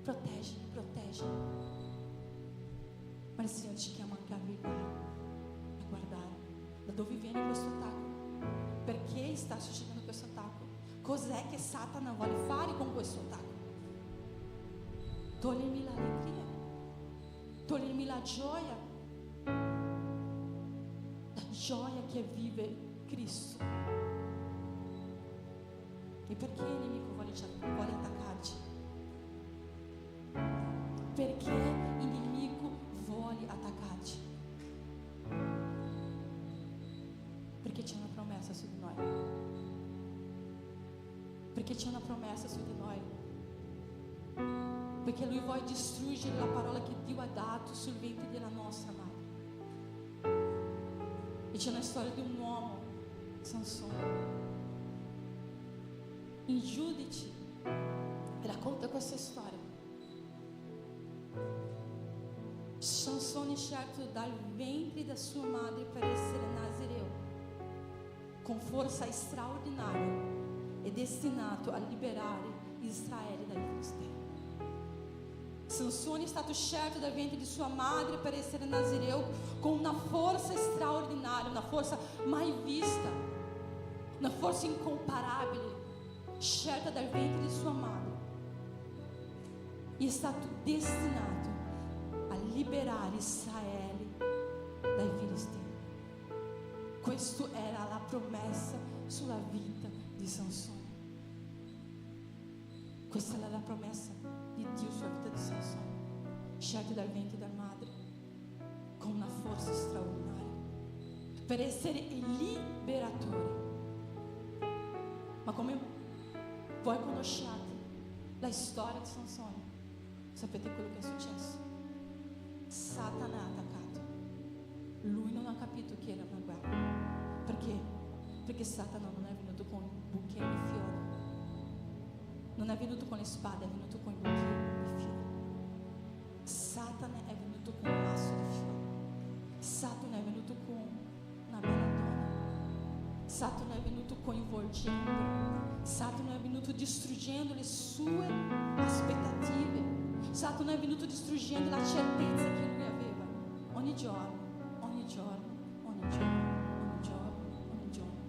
proteggimi, proteggimi. Ma il Signore ci chiama anche a vegliare, a guardare da dove viene questo attacco, perché sta succedendo questo attacco, cos'è che Satana vuole fare con questo attacco. Toglimi l'allegria, toglimi la gioia che vive Cristo. E perché il nemico vuole attaccarci? Perché il nemico vuole attaccarci? Perché c'è una promessa su di noi. Perché c'è una promessa su di noi. Perché Lui vuole distruggere la parola che Dio ha dato sul ventre della nostra madre. E c'è una storia di un uomo, Sansone. In Giudici racconta questa storia. Sansone, scelto dal ventre da sua madre per essere nazireo, con forza straordinaria, è destinato a liberare Israele dai filistei. Sansone è stato scelto dal ventre di sua madre per essere nazireo con una forza straordinaria, una forza mai vista, una forza incomparabile, scelta dal ventre di sua madre. E è stato destinato a liberare Israele dai filistei. Questa era la promessa sulla vita di Sansone. Questa era la promessa di Dio sulla vita di Sansone, scelto dal ventre della madre con una forza straordinaria per essere il liberatore. Ma come voi conosciate la storia di Sansone, sapete quello che è successo? Satana ha attaccato. Lui non ha capito che era una guerra. Perché? Perché Satana non è venuto con buchi di fiori, non è venuto con le spade, è venuto con i buchi di fiori. Satana è venuto con un masso di fiori. Satana è venuto con una bella donna. Satana è venuto coinvolgendo. Satana è venuto distruggendo le sue aspettative. Satana è venuto distruggendo la certezza che lui aveva. Ogni giorno, ogni giorno, ogni giorno, ogni giorno, ogni giorno,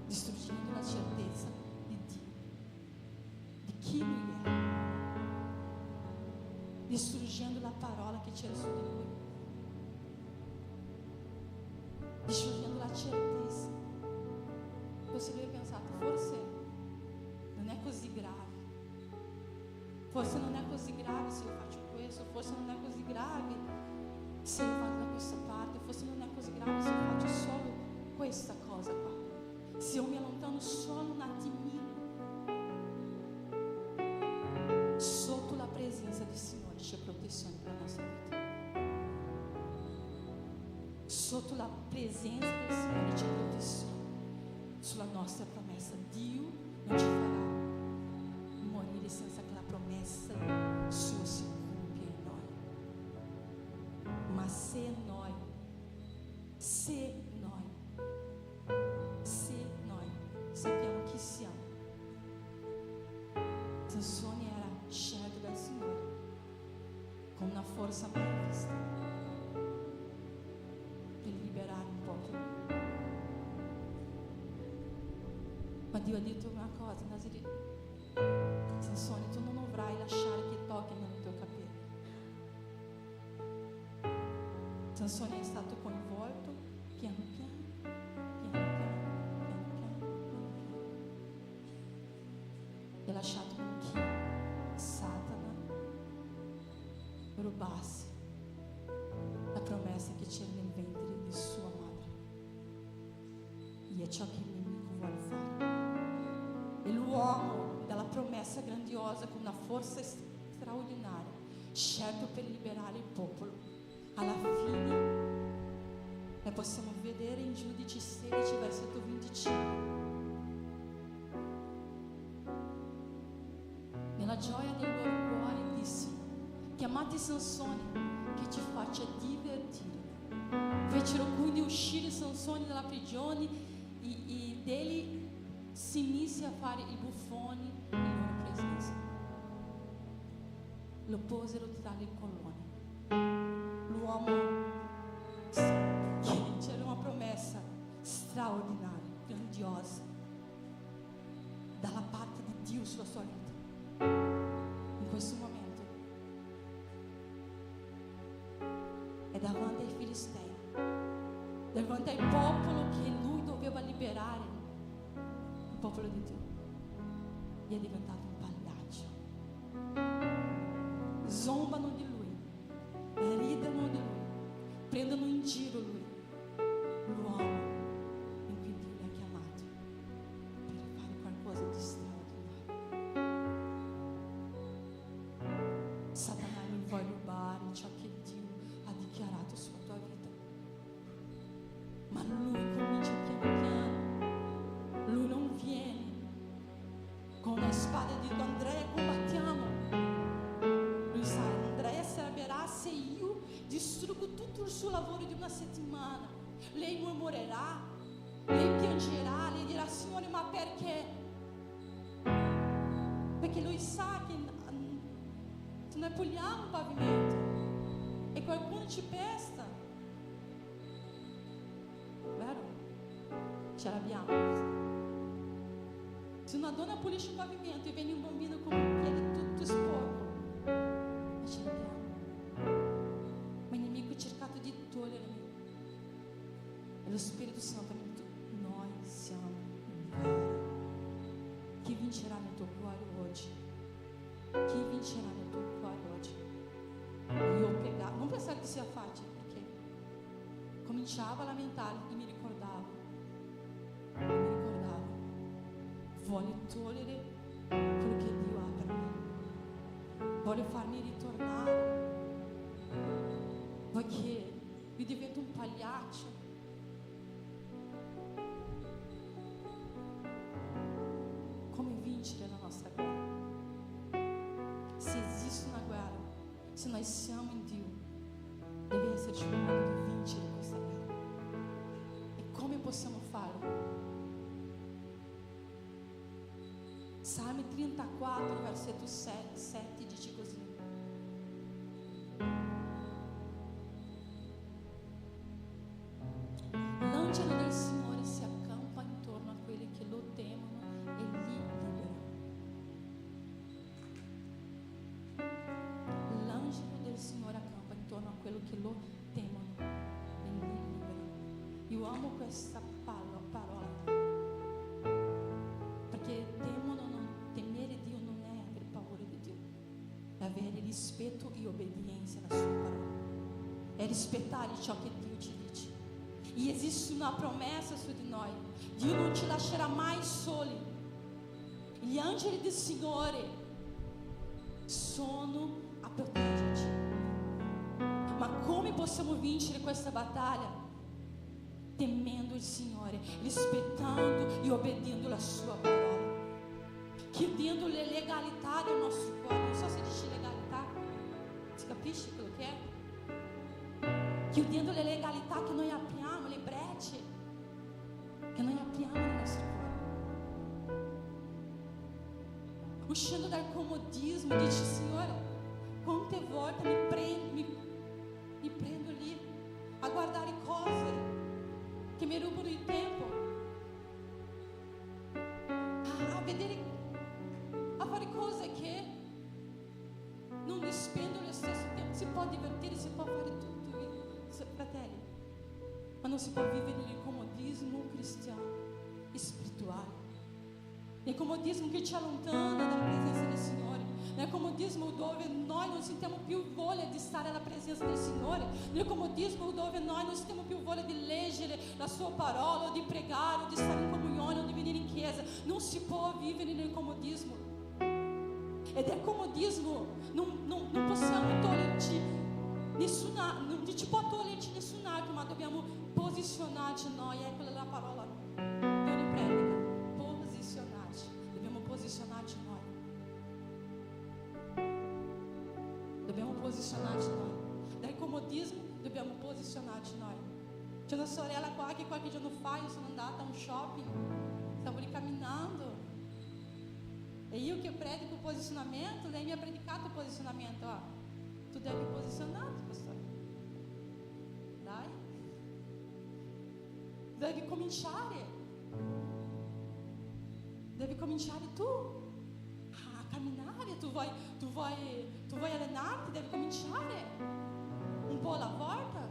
distruggendo la certezza di Dio, di chi lui è, distruggendo la parola che c'era su di lui, distruggendo la certezza. Forse lui ha pensato: forse non è così grave, forse non è così grave se io faccio questo, forse non è così grave se io vado da questa parte, forse non è così grave se io faccio solo questa cosa qua, se io mi allontano solo un attimino. Sotto la presenza del Signore c'è protezione per la nostra vita. Sotto la presenza del Signore c'è protezione sulla nostra promessa. Dio non ci farà morire senza che la promessa sua si compia in noi. Ma se noi con una forza mai vista per liberare un popolo. Ma Dio ha detto una cosa, Nazareno: Sansone, tu non dovrai lasciare che tocchino il tuo capello. Sansone è stato coinvolto piano piano, e ha lasciato che Satana rubasse la promessa che c'era nel ventre di sua madre. E è ciò che il nemico vuole fare. E l'uomo dalla promessa grandiosa con una forza straordinaria, scelto per liberare il popolo, alla fine la possiamo vedere in Giudici 16 versetto 25. Nella gioia del loro cuore disse: chiamate Sansone che ci faccia divertire. Fecero quindi uscire Sansone dalla prigione e degli si mise a fare i buffoni in loro presenza. Lo posero tra le colonne. L'uomo, c'era una promessa straordinaria, grandiosa, dalla parte di Dio sulla sua vita. In questo momento è davanti ai Filistei, davanti al popolo che lui doveva liberare, il popolo di Dio, e è diventato un pagliaccio. Zombano di lui, ridano di lui, prendono in giro lui, l'uomo in cui Dio l'ha chiamato per fare qualcosa di straordinario. Satana non vuole rubare ciò che Dio ha dichiarato sulla tua vita, ma lui comincia piano piano. Lui non viene con una spada e dice: Andrea, combattiamo. Lui sa, Andrea si arrabbierà se io distruggo tutto il suo lavoro di una settimana. Lei mormorerà, lei piangerà, lei dirà: Signore, ma perché? Perché lui sa che se noi puliamo il pavimento e qualcuno ci pesta, vero? Ce l'abbiamo. Se una donna pulisce il pavimento e viene un bambino con il piede tutto sporco, e ce l'abbiamo. Ma il nemico ha cercato di togliermi. E lo Spirito Santo ha detto: noi siamo in guerra. Chi vincerà nel tuo cuore oggi? Chi vincerà nel tuo cuore oggi? Io ho pregato, non pensare che sia facile, perché cominciavo a lamentare e mi ricordavo, vuole togliere quello che Dio ha per me, vuole farmi ritornare, perché io divento un pagliaccio. Come vincere la nostra guerra? Se esiste una guerra, se noi siamo in Dio, deve esserci un modo di vincere questa guerra. E come possiamo farlo? Salmi 34, versetto 7 dice così: l'angelo del Signore si accampa intorno a quelli che lo temono e li libera. L'angelo del Signore accampa intorno a quelli che lo temono e li libera. Io amo questa parola, perché temere Dio non è avere paura di Dio, è avere rispetto e obbedienza alla sua parola, è rispettare ciò che Dio ci dice. E esiste una promessa su di noi: Dio non ci lascerà mai soli. Gli angeli del Signore sono a proteggerci. Ma come possiamo vincere questa battaglia? Temendo il Signore, rispettando e obbedendo alla sua parola, chiedendo le legalità del nostro cuore. Non so se dice legalità, si capisce quello che è? Chiudendo le legalità che noi apriamo, le brecce che noi apriamo nel nostro cuore, uscendo dal comodismo. Dice: Signore, quante volte mi prendo che mi rubano il tempo a vedere, a fare cose che non dispendono lo stesso tempo. Si può divertire, si può fare tutto, fratelli, ma non si può vivere nel comodismo cristiano e spirituale, nel comodismo che ci allontana dalla presenza del Signore, nel comodismo dove noi non sentiamo più voglia di stare alla presenza del Signore, nel comodismo dove noi non sentiamo più voglia di leggere la sua parola, o di pregare, o di stare in comunione, o di venire in chiesa. Non si può vivere nel comodismo. Ed è comodismo, non possiamo toglierci nessuna, non ci può toglierci nessun altro, ma dobbiamo posizionarci noi. È quella la parola di ogni predica, posizionarci. Dobbiamo posizionarci noi. Dobbiamo posizionarci noi. Dal comodismo dobbiamo posizionarci noi. C'è una sorella qua che qualche giorno fa io sono andata a un shopping, stavo lì camminando e io che predico posizionamento, lei mi ha predicato posizionamento. Tu devi posizionarti, pastore. Dai. Devi cominciare. Devi cominciare tu a camminare. Tu vuoi allenarti, devi cominciare un po' alla volta,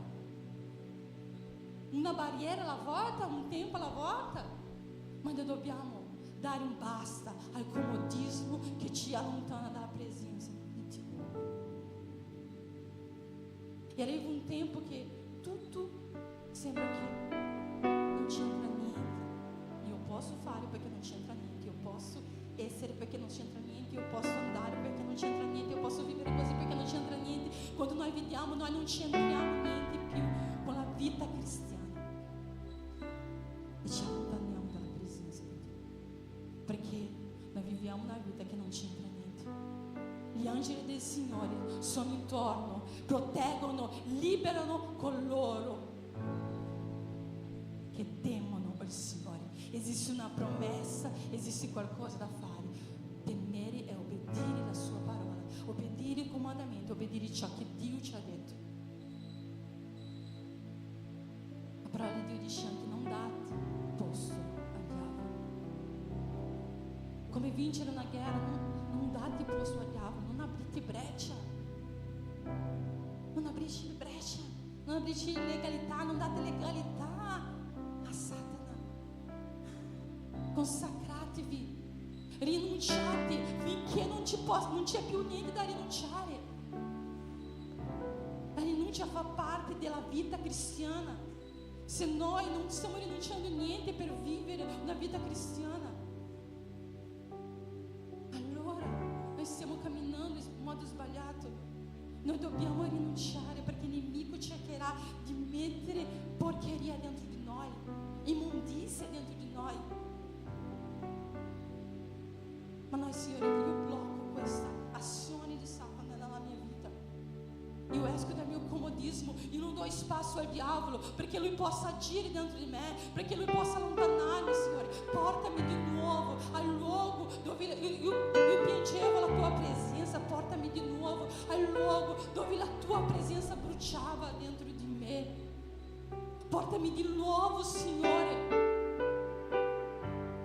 una barriera alla volta, un tempo alla volta, ma noi dobbiamo dare un basta al comodismo che ci allontana dalla presenza di Dio. E arriva un tempo che tutto sembra che non c'entra niente. Io posso fare perché non c'entra niente, io posso essere perché non c'entra niente, io posso andare perché non c'entra niente, io posso vivere così perché non c'entra niente. Quando noi vediamo, noi non c'entriamo niente più con la vita cristiana e ci allontaniamo dalla presenza di Dio, perché noi viviamo una vita che non c'entra niente. Gli angeli del Signore sono intorno, proteggono, liberano coloro che temono il Signore. Esiste una promessa, esiste qualcosa da fare. Temere è obbedire la sua parola, obbedire il comandamento, obbedire ciò che Dio ci ha detto. La parola di Dio dice anche: non date posto al diavolo. Come vincere una guerra? Non date posto al diavolo, non aprite breccia, non aprite breccia, non aprite illegalità, non date legalità a Satana. Consacratevi, rinunciate finché non c'è più niente da rinunciare. La rinuncia fa parte della vita cristiana. Se noi non stiamo rinunciando niente per vivere una vita cristiana, allora noi stiamo camminando in modo sbagliato. Noi dobbiamo rinunciare, perché il nemico cercherà di mettere porcheria dentro di noi, immondizia dentro di noi. Ma noi, Signore, io blocco questa azione di Satana nella mia vita. Io esco dal mio comodismo, io non do spazio al diavolo perché lui possa agire dentro di me, perché lui possa allontanarmi, Signore. Portami di nuovo al luogo dove io piangevo la tua presenza, portami di nuovo al luogo dove la tua presenza bruciava dentro di me. Portami di nuovo, Signore,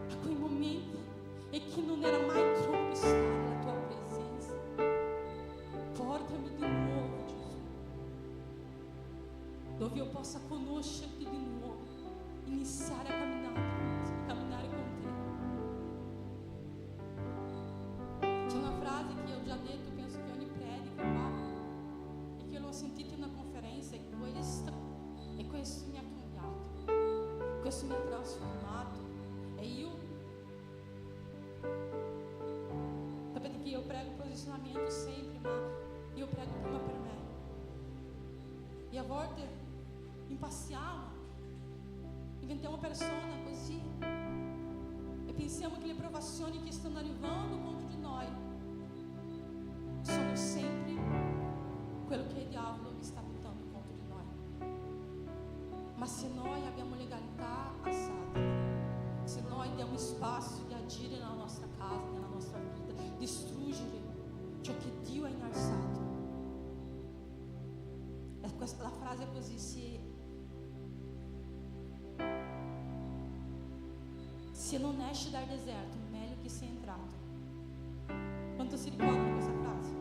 a quei momenti e che non era mai troppo stare la tua presenza. Portami di nuovo, Gesù, dove io possa conoscerti di nuovo, iniziare a camminare con te. C'è una frase che io ho già detto, penso che ogni predica qua, e che io l'ho sentita in una conferenza, e questo mi ha cambiato, questo mi ha trasformato. E io, sapete che io prego posizionamento sempre, ma io prego prima per me. E a volte impassiamo, diventiamo persone così e pensiamo che le provazioni che stanno arrivando contro di noi sono sempre quello che il diavolo sta buttando contro di noi. Ma se noi abbiamo legalità a Satana, se noi diamo spazio di agire nella nostra casa, nella nostra vita, distruggere ciò che Dio ha innalzato. La frase è così: se se non esci dal deserto, meglio che sei entrato. Quanto si ricordano questa frase?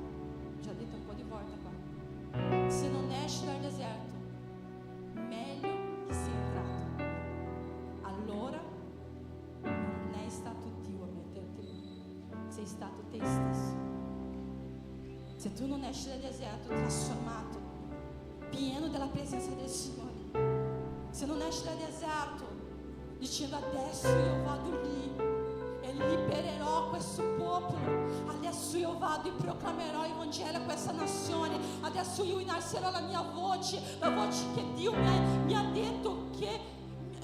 Già detto un po' di volte qua. Se non esci dal deserto, meglio che sei entrato. Allora non è stato Dio a metterti lì, sei stato te stesso. Se tu non esci dal deserto trasformato, pieno della presenza del Signore, se non esci dal deserto dicendo adesso io vado lì e libererò questo popolo, adesso io vado e proclamerò il Vangelo a questa nazione, adesso io innalzerò la mia voce che Dio mi ha detto che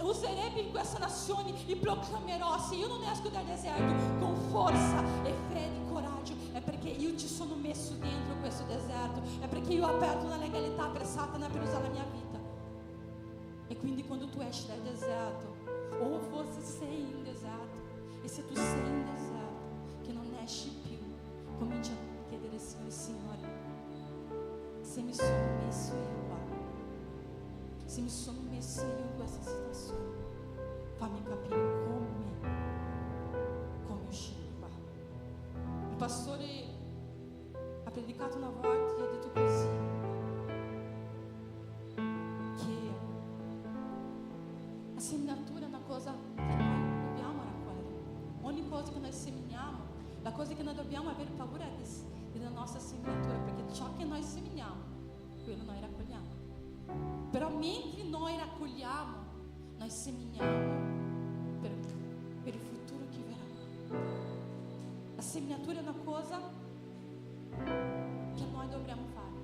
userebbe in questa nazione e proclamerò. Se io non esco dal deserto con forza e fede e coraggio, è perché io ci sono messo dentro questo deserto, è perché io ho aperto una legalità per Satana per usare la mia vita. E quindi quando tu esci dal deserto, ou você sei in deserto, e se tu sei in deserto che non esci più, comincia a chiedere al Signore, se mi sono messo io qua, se mi sono messo io in questa situazione, fammi capire come uscire qua. Il pastore ha predicato una volta e ha detto così, che la seminatura è una cosa che noi dobbiamo raccogliere. Ogni cosa che noi seminiamo, la cosa che noi dobbiamo avere paura è della nostra seminatura, perché ciò che noi seminiamo, quello noi raccogliamo. Però mentre noi raccogliamo, noi seminiamo per il futuro che verrà. La seminatura è una cosa che noi dovremmo fare.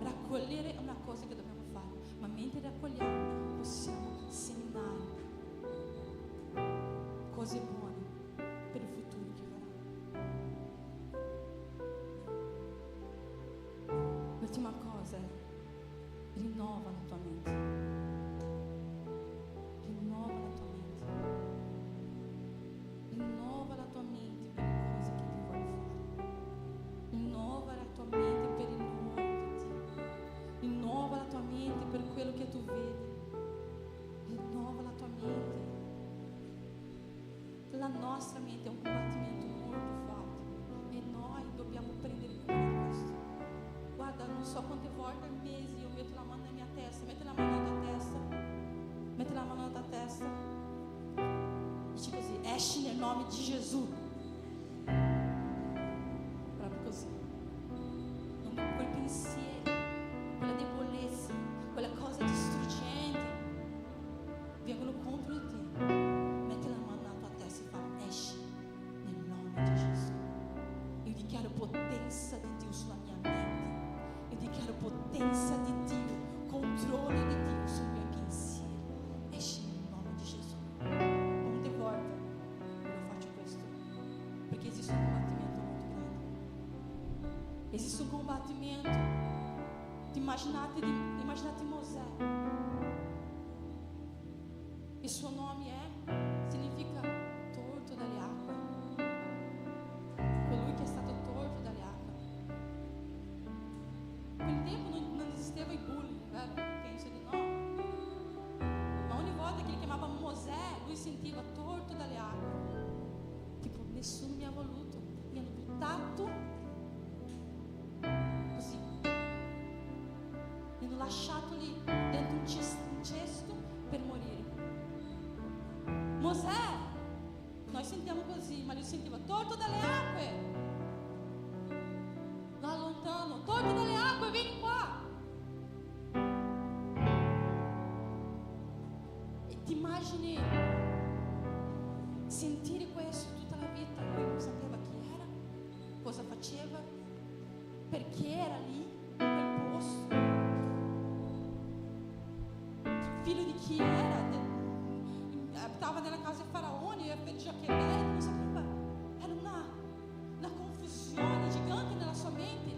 Raccogliere è una cosa che dobbiamo fare, ma mentre raccogliamo possiamo seminare cose buone per il futuro che verrà. L'ultima cosa è rinnova la tua mente. Rinnova la tua mente. Rinnova la tua mente per le cose che Dio vuole fare. Rinnova la tua mente per il nuovo di Dio. Rinnova la tua mente per quello che tu vedi. Rinnova la tua mente. La nostra mente è un combattimento molto forte e noi dobbiamo prendere cura di questo. Guarda, non so quante volte al mese io metto la mano nella mia testa, metti la mano nella tua testa, metti la mano nella tua testa, dici così, esci nel nome di Gesù. Proprio così. Quel pensiero, quella debolezza, quelle cose distruggenti vengono contro di te. Metti la mano nella tua testa e fa, esci nel nome di Gesù. Io dichiaro potenza di Dio sulla mia mente. Io dichiaro potenza di Dio, controllo di Dio sui miei pensieri. Esci nel nome di Gesù. Quante volte io faccio questo? Perché esiste un combattimento molto grande. Esiste un combattimento. Immaginate Mosè. Il suo nome significa torto dalle acque. Colui che è stato torto dalle acque. In quel tempo non esisteva il bullying, vero? Penso di no. Ma ogni volta che li chiamava Mosè, lui sentiva torto dalle acque. Tipo, nessuno mi ha voluto. Mi hanno buttato così. Mi hanno lasciato lì dentro un cesto per morire. Mosè, noi sentiamo così, ma lui sentiva torto dalle acque. Là lontano, torto dalle acque, vieni qua. E ti immagini sentire questo tutta la vita? Lui non sapeva chi era, cosa faceva, perché era lì, in quel posto. Figlio di chi era? Abitava nella casa di Faraone e per Giacobè, non sapeva, era una confusione gigante nella sua mente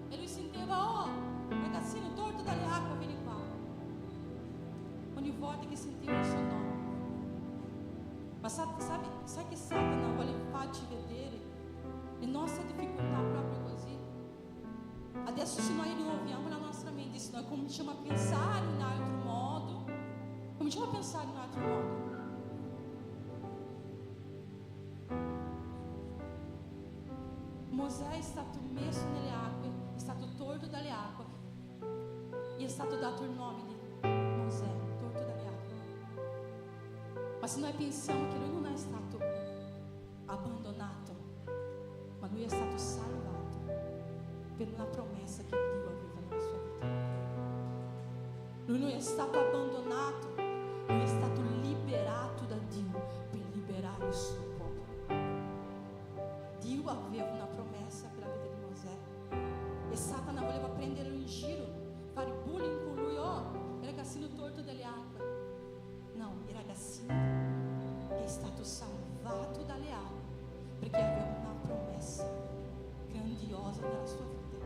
e lui sentiva, oh ragazzino torto dalle acque, vieni qua. Ogni volta che sentiva il suo nome. Ma sai che Satana vuole farci vedere le nostre difficoltà proprio così? Adesso se noi rinnoviamo la nostra mente, se noi cominciamo a pensare in altro modo, Mosè è stato messo nelle acque, è stato tolto dalle acque, gli è stato dato il nome di Mosè, tolto dalle acque. Ma se noi pensiamo che lui non è stato abbandonato, ma lui è stato salvato per una promessa che Dio aveva nella sua vita. Lui non è stato abbandonato, lui è stato liberato da Dio per liberare il suo popolo. Dio aveva una promessa per la vita di Mosè e Satana voleva prenderlo in giro, fare bullying con lui. Oh, il ragazzino torto dalle acque. No, il ragazzino è stato salvato dalle acque perché aveva una promessa grandiosa nella sua vita,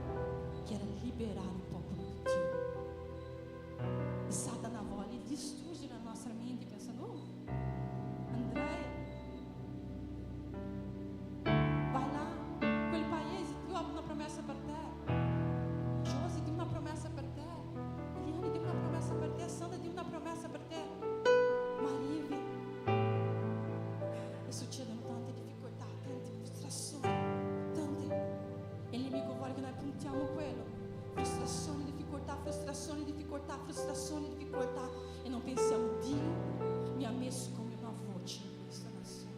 che era liberare il popolo di Dio. E Satana vuole distruggere la nostra mente pensando: oh, Andrea, vai là, quel paese, Dio ha una promessa per te. Josi, Dio ha una promessa per te. Eliane, Dio ha una promessa per te. Sandra, Dio ha una promessa per te. Marive. E succedono tante difficoltà, tante frustrazioni, tante. E il nemico vuole che noi puntiamo quello. Frustrazione, difficoltà. E non pensiamo: Dio mi ha messo come una voce in questa nazione.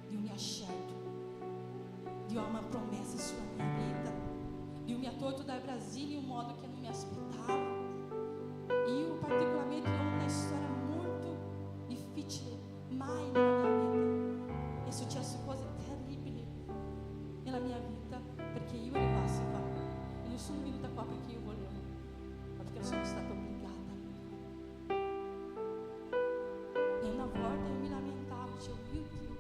Dio mi ha scelto. Dio ha una promessa sulla mia vita. Dio mi ha tolto dal Brasile in un modo che non mi aspettavo. Io particolarmente ho una storia molto difficile, mai nella mia vita. È successo cose terribili nella mia vita perché io arrivassi qua. E non sono venuta qua perché io volevo, ma perché sono stata obbligata. E una volta io mi lamentavo, dicevo: mio Dio,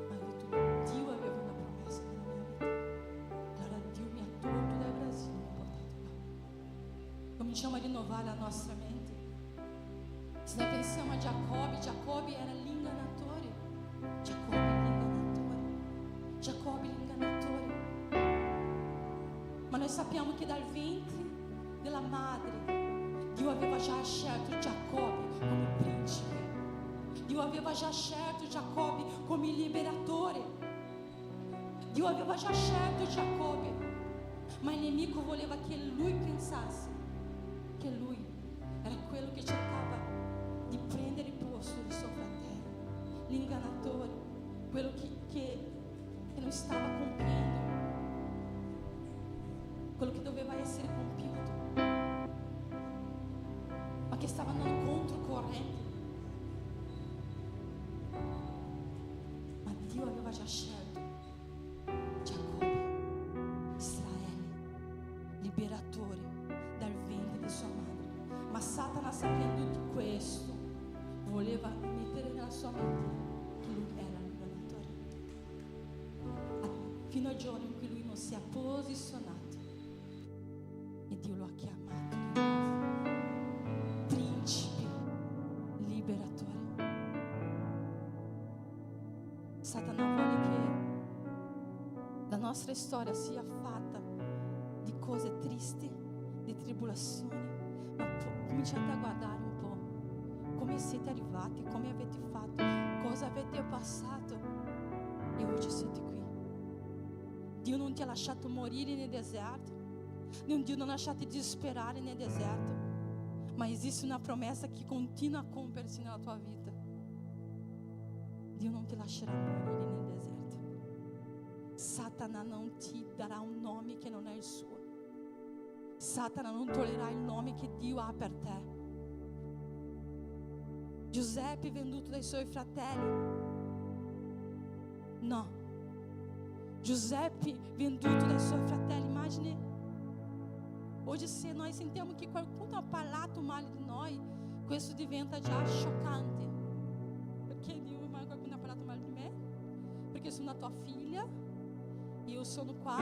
ma io detto, Dio aveva una promessa nella mia vita. Allora Dio mi ha tolto dal Brasile e mi ha portato qua. Cominciamo a rinnovare la nostra mente. Se noi pensiamo a Giacobbe era l'ingannatore. Giacobbe l'ingannatore. Ma noi sappiamo che dal ventre della madre Dio aveva già scelto Giacobbe come principe. Dio aveva già scelto Giacobbe come liberatore. Dio aveva già scelto Giacobbe, ma il nemico voleva che lui pensasse che lui era quello che cercava di prendere il posto di suo fratello, l'ingannatore, quello che non stava compiendo quello che doveva essere compiuto, ma che stava andando controcorrente. Ma Dio aveva già scelto Giacobbe, Israele, liberatore dal ventre di sua madre. Ma Satana, sapendo di questo, voleva mettere nella sua mente che lui era l'ingannatore, fino al giorno in cui lui non si è posizionato e Dio lo ha chiamato di nuovo principe, liberatore. Satana vuole che la nostra storia sia fatta di cose tristi, di tribolazioni, ma cominciate a guardare un po' come siete arrivati, come avete fatto, cosa avete passato e oggi siete qui. Dio non ti ha lasciato morire nel deserto, Dio non ha lasciato disperare nel deserto, ma esiste una promessa che continua a compiersi nella tua vita. Dio non ti lascerà morire nel deserto. Satana non ti darà un nome che non è il suo. Satana non toglierà il nome che Dio ha per te. Giuseppe venduto dai suoi fratelli. No. Giuseppe venduto dai suoi fratelli. Immagine. Oggi se noi sentiamo che qualcuno ha parlato male di noi, questo diventa già scioccante. Perché Dio, ma qualcuno ha parlato male di me? Perché sono una tua figlia, io sono qua,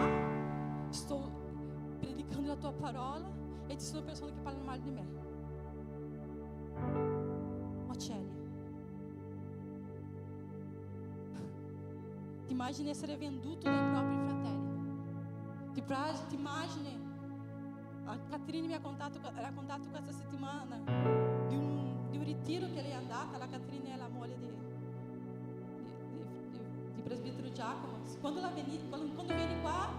sto predicando la tua parola e ci sono persone che parlano male di me. Ocelli, ti immagini essere venduto dai propri fratelli? Ti immagini? A Catrine mi ha raccontato questa settimana di un ritiro che lei è andata. La Catrine è la moglie di presbítero Giacomo, quando vieni qua,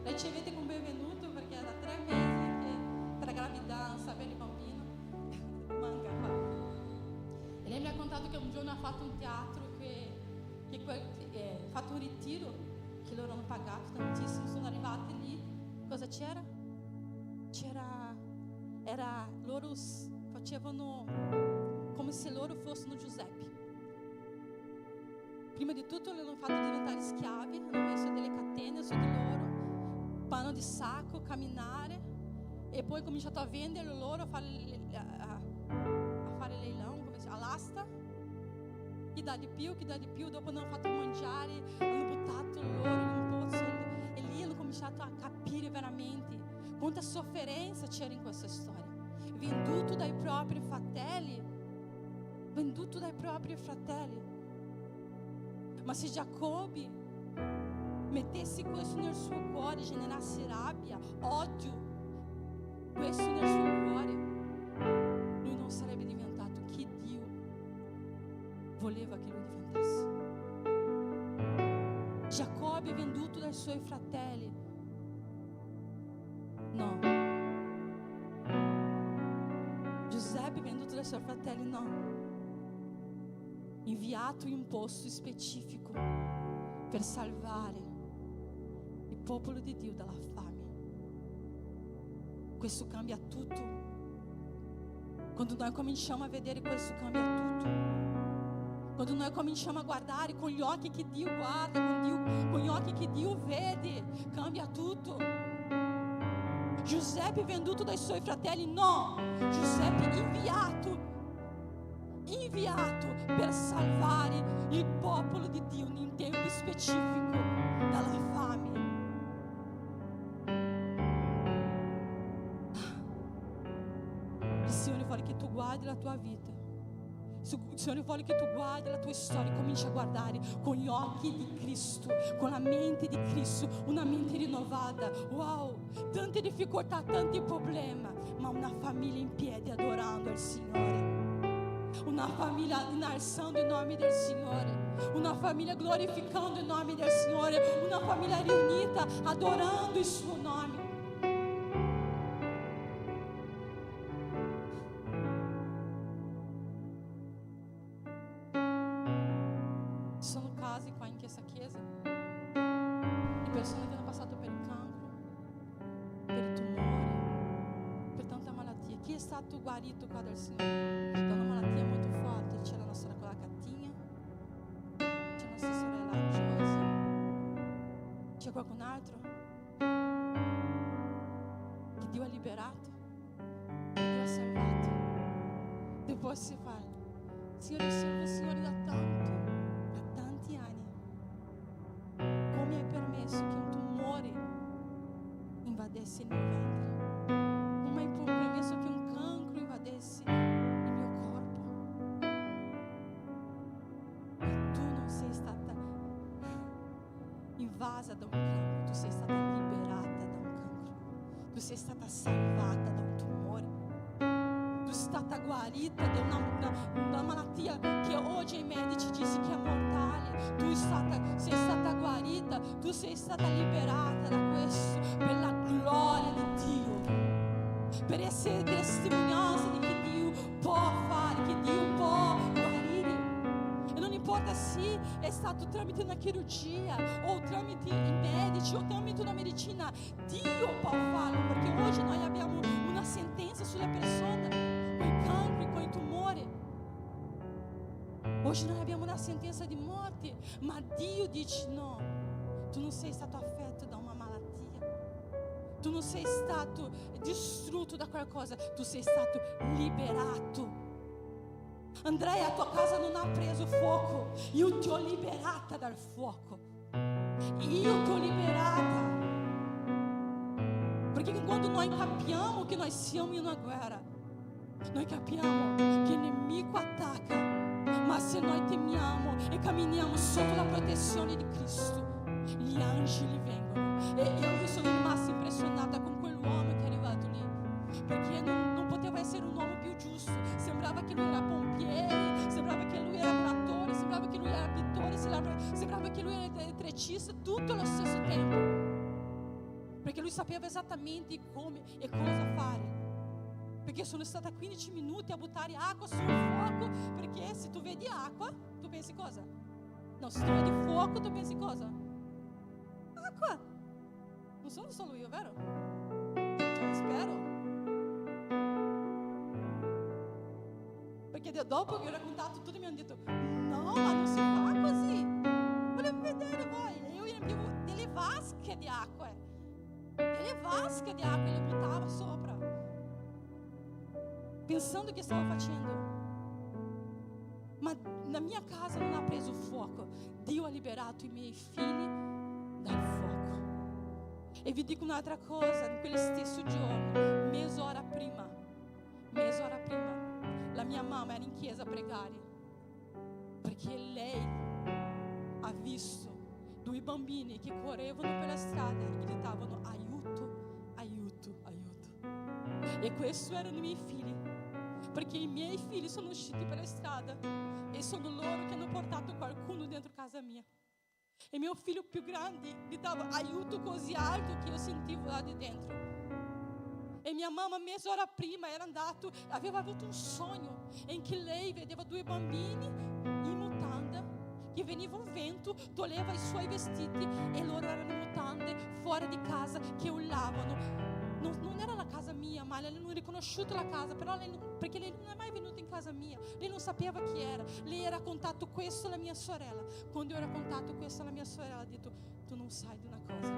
lei ci vede con benvenuto perché è da 3 mesi che tra gravidanza, avere il bambino, manca qua. E lei mi ha raccontato che un giorno ha fatto un teatro ha fatto un ritiro che loro hanno pagato tantissimo, sono arrivati lì, cosa c'era? Loro facevano come se loro fossero Giuseppe. Prima di tutto li hanno fatto diventare schiavi, hanno messo delle catene su di loro, panno di sacco, camminare, e poi cominciato a vendere loro, a fare leilão, come si chiama, all'asta. Chi dà di più, dopo hanno fatto mangiare, hanno buttato loro in un pozzo, e lì hanno cominciato a capire veramente quanta sofferenza c'era in questa storia. Venduto dai propri fratelli. Ma se Giacobbe mettesse questo nel suo cuore, generasse rabbia, odio, questo nel suo cuore, lui non sarebbe diventato chi Dio voleva che lui diventasse. Giacobbe venduto dai suoi fratelli, no. Giuseppe venduto dai suoi fratelli, no. Inviato in un posto specifico per salvare il popolo di Dio dalla fame. Questo cambia tutto. Quando noi cominciamo a vedere questo, cambia tutto. Quando noi cominciamo a guardare con gli occhi che Dio guarda, con gli occhi che Dio vede, cambia tutto. Giuseppe venduto dai suoi fratelli, no. Giuseppe inviato per salvare il popolo di Dio in un tempo specifico dalla fame. Il Signore vuole che tu guardi la tua vita. Il Signore vuole che tu guardi la tua storia, cominci a guardare con gli occhi di Cristo, con la mente di Cristo, una mente rinnovata. Wow, tante difficoltà, tanti problemi, ma una famiglia in piedi adorando il Signore. Una famiglia innalzando il nome del Signore, una famiglia glorificando il nome del Signore, una famiglia riunita adorando il suo nome. Ci sono casi qua in questa chiesa di persone che hanno passato per il cancro, per il tumore, per tanta malattia. Chi è stato guarito qua dal Signore da una malattia molto forte? C'è la nostra sorella Cattinha, c'è la nostra sorella Josie, c'è qualcun altro che Dio ha liberato, che Dio ha salvato. Depois si fa, Signore, servo il Signore da tanti anni. Come hai permesso che un tumore invadesse il mio ventre? Come hai permesso che un cancro invadesse il mio corpo? E tu non sei stata invasa da un cancro, tu sei stata liberata da un cancro, tu sei stata salvata da un tumore, tu sei stata guarita da una malattia che oggi i medici dicono che è mortale. Tu sei stata guarita, tu sei stata liberata da questo per la gloria di Dio, per essere testimonianza di che Dio può fare, che Dio può guarire. E non importa se è stato tramite una chirurgia o tramite i medici o tramite una medicina, Dio può farlo, perché oggi noi abbiamo una sentenza sulla persona con i cancri, con i tumori. Oggi noi abbiamo una sentenza di morte, ma Dio dice no, tu non sei stato affetto da una malattia, tu non sei stato distrutto da qualcosa, tu sei stato liberato. Andrea, tua casa non ha preso fuoco, io ti ho liberata dal fuoco, io ti ho liberata. Perché quando noi capiamo che noi siamo in una guerra, noi capiamo che il nemico attacca, ma se noi temiamo e camminiamo sotto la protezione di Cristo, gli angeli vengono. E io sono rimasta impressionata con quell'uomo che è arrivato lì, perché non poteva essere un uomo più giusto. Sembrava che lui era pompiere, sembrava che lui era un attore, sembrava che lui era pittore, sembrava che lui era elettricista, tutto allo stesso tempo, perché lui sapeva esattamente come e cosa fare. Perché sono stata 15 minuti a buttare acqua sul fuoco, perché se tu vedi acqua, tu pensi cosa? No, se tu vedi fuoco, tu pensi cosa? Acqua! Non sono solo io, vero? Cioè, spero. Perché dopo che ho raccontato, tutti mi hanno detto: no, ma non si fa così. Volevo vedere voi. E io riempivo delle vasche di acqua. E le buttavo sopra, pensando che stavo facendo. Ma la mia casa non ha preso fuoco. Dio ha liberato i miei figli dal fuoco. E vi dico un'altra cosa: in quello stesso giorno, mezz'ora prima, la mia mamma era in chiesa a pregare, perché lei ha visto 2 bambini che correvano per la strada e gridavano aiuto, aiuto, aiuto. E questi erano i miei figli, perché i miei figli sono usciti per la strada e sono loro che hanno portato qualcuno dentro casa mia. E mio figlio più grande gridava aiuto così alto che io sentivo là di dentro. E mia mamma mezz'ora prima era andato, aveva avuto un sogno in cui lei vedeva 2 bambini in mutanda, che veniva un vento, toglieva i suoi vestiti e loro erano in mutande fuori di casa che urlavano. Non era la casa mia, ma lei non ha riconosciuto la casa, però perché lei non è mai venuta in casa mia, lei non sapeva chi era. Lei ha raccontato questo alla mia sorella. Quando io ho raccontato questo alla mia sorella, ha detto: tu non sai di una cosa,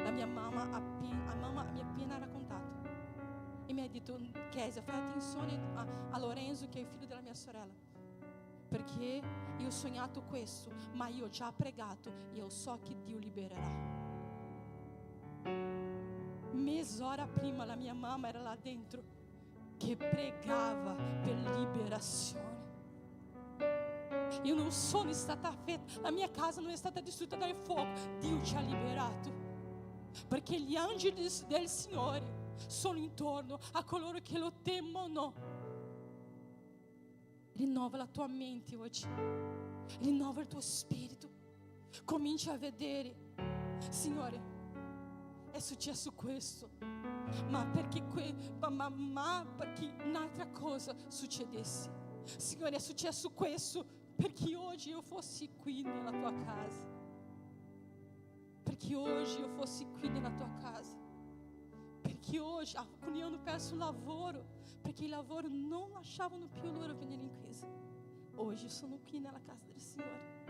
la mia mamma mi ha appena raccontato. E mi ha detto: Kesia, fai attenzione a Lorenzo, che è il figlio della mia sorella, perché io ho sognato questo, ma io ho già pregato e io so che Dio libererà. Mezz'ora prima la mia mamma era là dentro che pregava per liberazione. Io non sono stata affetta, la mia casa non è stata distrutta dal fuoco. Dio ci ha liberato, perché gli angeli del Signore sono intorno a coloro che lo temono. Rinnova la tua mente oggi, rinnova il tuo spirito, comincia a vedere: Signore, è successo questo, ma perché perché un'altra cosa succedesse. Signore, è successo questo perché oggi io fossi qui nella tua casa, perché oggi io fossi qui nella tua casa, perché oggi alcuni hanno perso il lavoro, perché il lavoro non lasciavano più loro venire in chiesa. Oggi sono qui nella casa del Signore,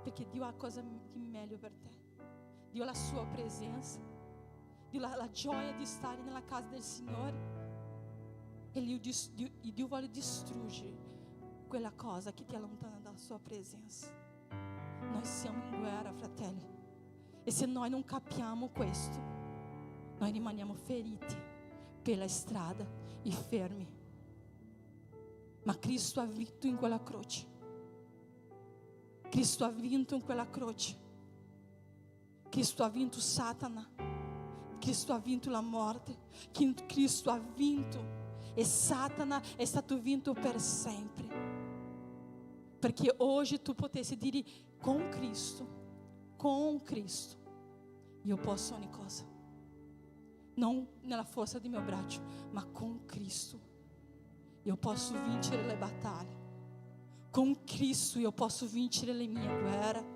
perché Dio ha cosa di meglio per te. Dio ha la sua presenza, Dio ha la gioia di stare nella casa del Signore, e Dio vuole distruggere quella cosa che ti allontana dalla sua presenza. Noi siamo in guerra, fratelli, e se noi non capiamo questo, noi rimaniamo feriti per la strada e fermi. Ma Cristo ha vinto in quella croce. Cristo ha vinto in quella croce. Cristo ha vinto Satana, Cristo ha vinto la morte, Cristo ha vinto, e Satana è stato vinto per sempre, perché oggi tu potessi dire: con Cristo io posso ogni cosa, non nella forza del mio braccio, ma con Cristo io posso vincere le battaglie, con Cristo io posso vincere le mie guerre.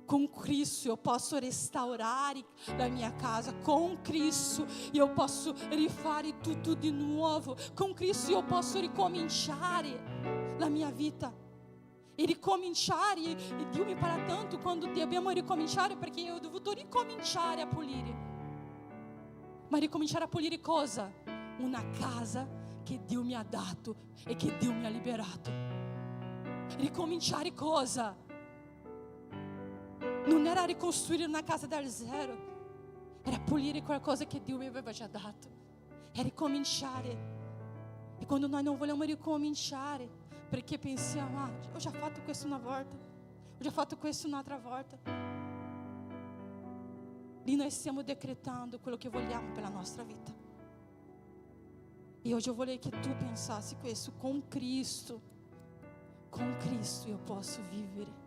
Con Cristo io posso restaurare la mia casa, con Cristo io posso rifare tutto di nuovo, con Cristo io posso ricominciare la mia vita. E ricominciare, e Dio mi parla tanto quando dobbiamo ricominciare, perché io ho dovuto ricominciare a pulire. Ma ricominciare a pulire cosa? Una casa che Dio mi ha dato e che Dio mi ha liberato. Ricominciare cosa? Non era ricostruire una casa dal zero, era pulire qualcosa che Dio mi aveva già dato, è ricominciare. E quando noi non vogliamo ricominciare, perché pensiamo: ho già fatto questo una volta, ho già fatto questo un'altra volta, lì noi stiamo decretando quello che vogliamo per la nostra vita. E oggi io vorrei che tu pensassi questo: con Cristo io posso vivere.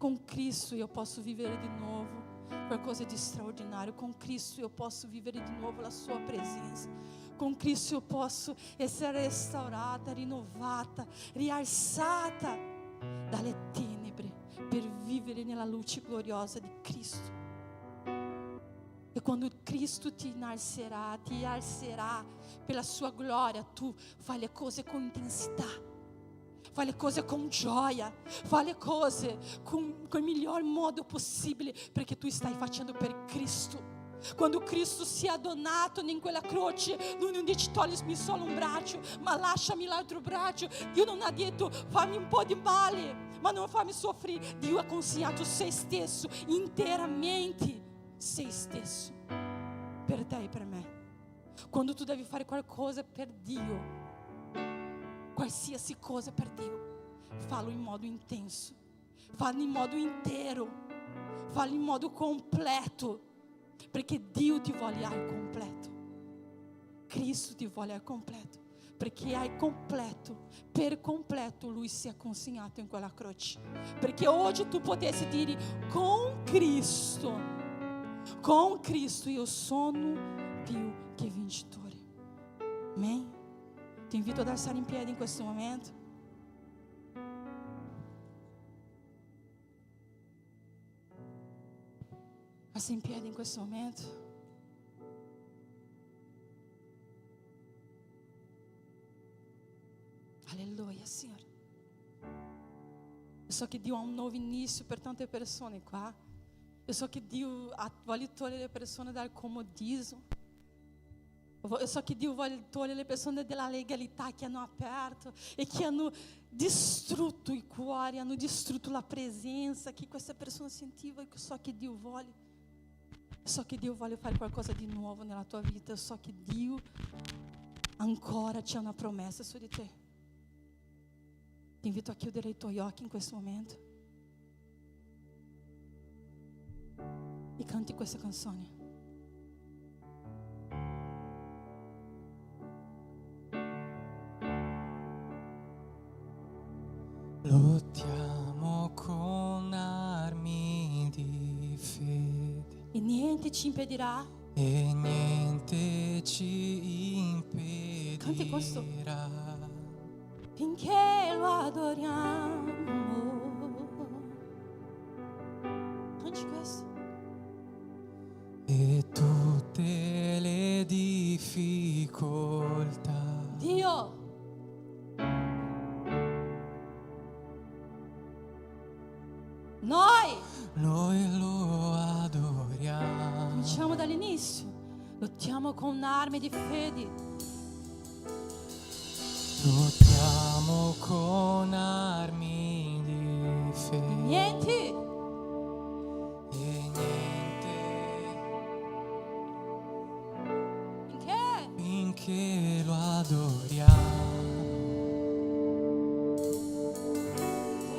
Com Cristo eu posso vivere di nuovo qualcosa di straordinario. Con Cristo io posso vivere di nuovo la sua presenza. Con Cristo io posso essere restaurata, rinnovata, rialzata dalle tenebre per vivere nella luce gloriosa di Cristo. E quando Cristo ti alzerà per la sua gloria, tu fai le cose con intensità. Fai le cose con gioia, fai le cose con il miglior modo possibile, perché tu stai facendo per Cristo. Quando Cristo si è donato in quella croce, Lui non dice toglimi solo un braccio, ma lasciami l'altro braccio. Dio non ha detto fammi un po' di male, ma non fammi soffrire. Dio ha consegnato se stesso, interamente se stesso, per te e per me. Quando tu devi fare qualcosa per Dio, qualsiasi cosa per Dio, fallo in modo intenso, fallo in modo intero, fallo in modo completo, perché Dio ti vuole al completo. Cristo ti vuole al completo, perché hai completo, per completo Lui si è consegnato in quella croce. Perché oggi tu potessi dire con Cristo io sono più che vincitore. Amen. Ti invito ad alzare in piedi in questo momento. Alza in piedi in questo momento. Alleluia, Signore. Eu so che Dio ha un nuovo inizio per tante persone qua. Eu so che Dio vuole togliere le persone dal comodismo. Eu so che Dio vuole togliere le persone dalla legalità che hanno aperto e che hanno distrutto i cuori, hanno distrutto la presenza che questa persona sentiva. Eu so che Dio vuole. Eu so che Dio vuole fare qualcosa di nuovo nella tua vita. Eu so che Dio ancora c'è una promessa su di te. Ti invito a chiudere i tuoi occhi in questo momento e canti questa canzone. Lottiamo con armi di fede E niente ci impedirà. e niente ci impedirà. Canti questo. Finché lo adoriamo. Canti questo. E tutte le difficoltà Dio, noi lo adoriamo. cominciamo dall'inizio. Lottiamo con armi di fede. Lottiamo con armi di fede Niente e niente finché lo adoriamo.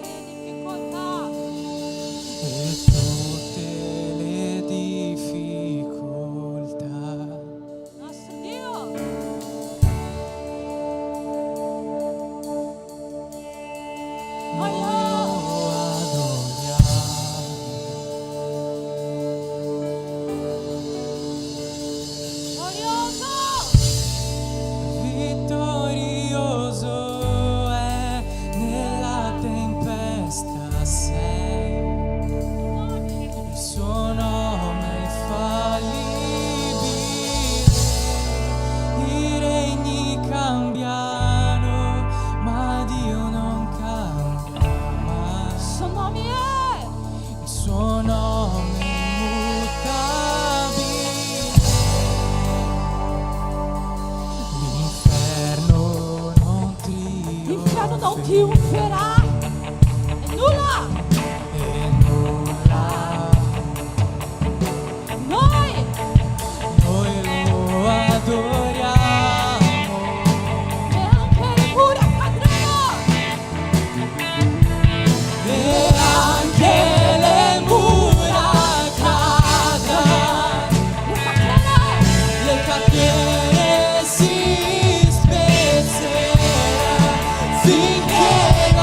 difficoltà. E tutte le difficoltà Nostro Dio. lo adoriamo. Vittorioso è nella tempesta sei, il suo nome è infallibile, i regni cambiano, ma Dio non cambia mai. Suo nome è. Il suo nome è immutabile. L'inferno non L'inferno non trionferà trionferà. E nulla. e nulla. Noi Noi lo adoriamo e anche le mura cadranno. e anche le mura cadranno, Le le catene si spezzeranno finché lo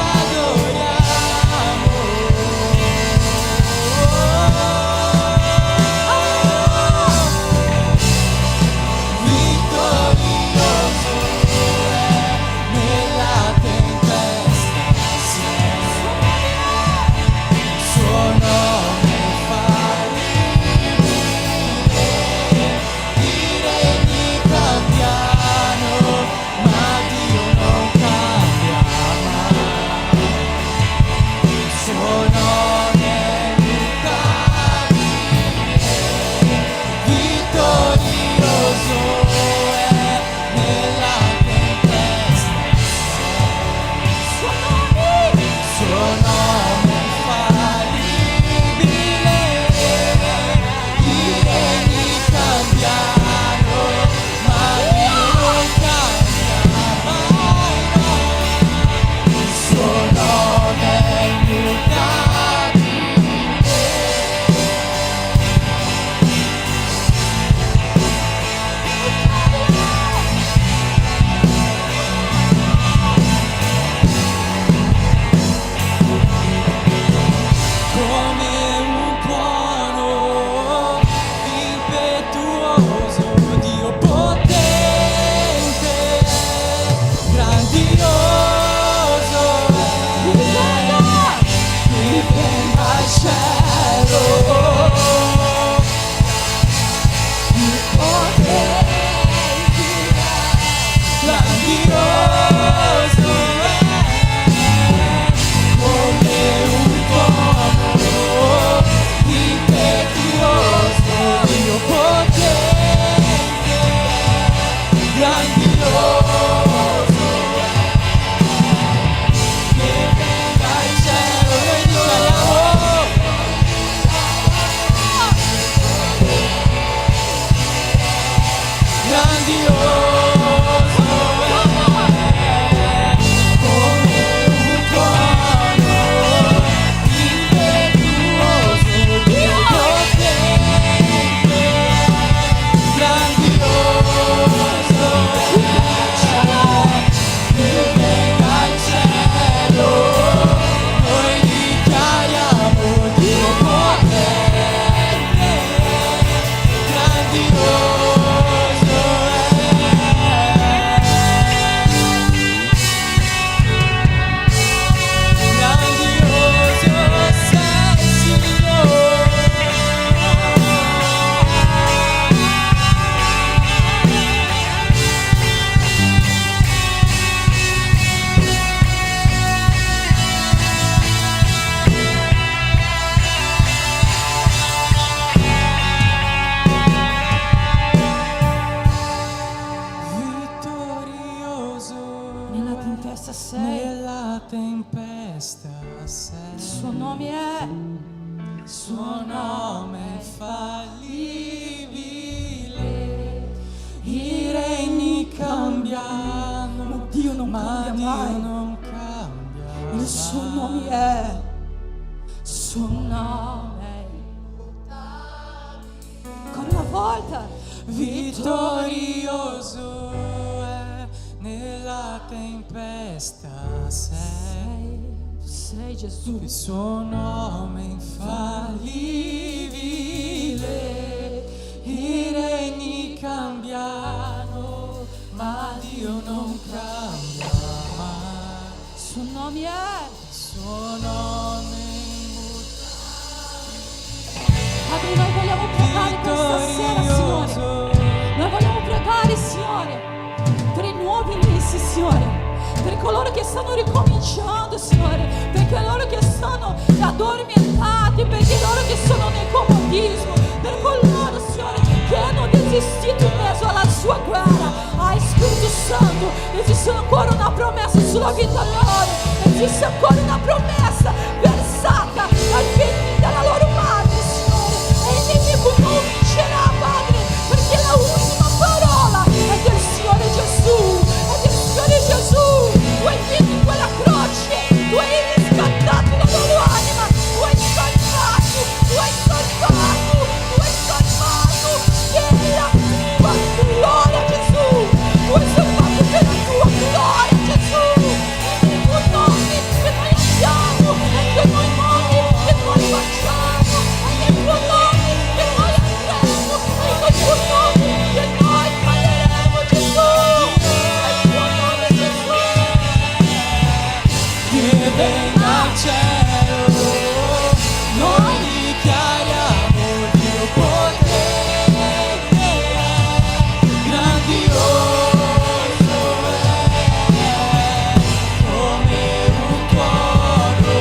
suo nome è infallibile, i regni cambiano, ma Dio non cambia mai. Non cambia. Il suo nome è, suo nome. Ancora una volta, vittorioso è nella tempesta sei Gesù. Il suo nome infallibile, i regni cambiano, ma Dio non cambia mai. Il suo nome è, Il suo nome Padre, noi vogliamo pregare questa sera, Signore. Noi vogliamo pregare, Signore, per i nuovi inizi, Signore. Per coloro che stanno ricominciando, Signore, per coloro che stanno addormentati, per coloro che sono nel comodismo, per coloro, Signore, che hanno desistito in mezzo alla sua guerra. Spirito Santo, esiste ancora una promessa sulla vita loro, esiste ancora una promessa versata ai figli della loro madre, Signore, e il nemico non vincerà, Padre, perché la ultima parola è del Signore Gesù, è del Signore Gesù. Tu hai vinto in quella croce, tu hai riscattato la loro anima, tu hai salvato, tu hai salvato, tu hai salvato per la tua gloria, Gesù. Tu hai salvato per la tua gloria, Gesù. È il tuo nome che noi abbiamo, è il tuo nome che noi facciamo, è il tuo nome che noi andremo, è il tuo nome che noi parleremo, Gesù. È il tuo nome, Gesù. che venga al cielo, noi dichiariamo Dio potente, grandioso è, come un tuono.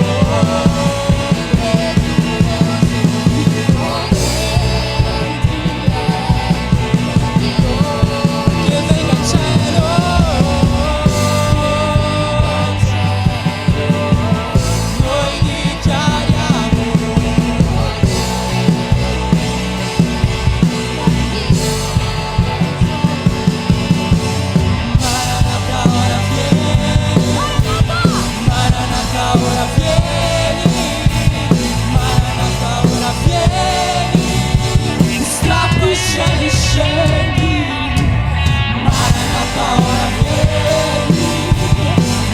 Che venga al cielo, noi dichiariamo Maranatha ora vieni, Maranatha ora vieni, Maranatha ora vieni, strappo i cieli scendi, Maranatha ora vieni,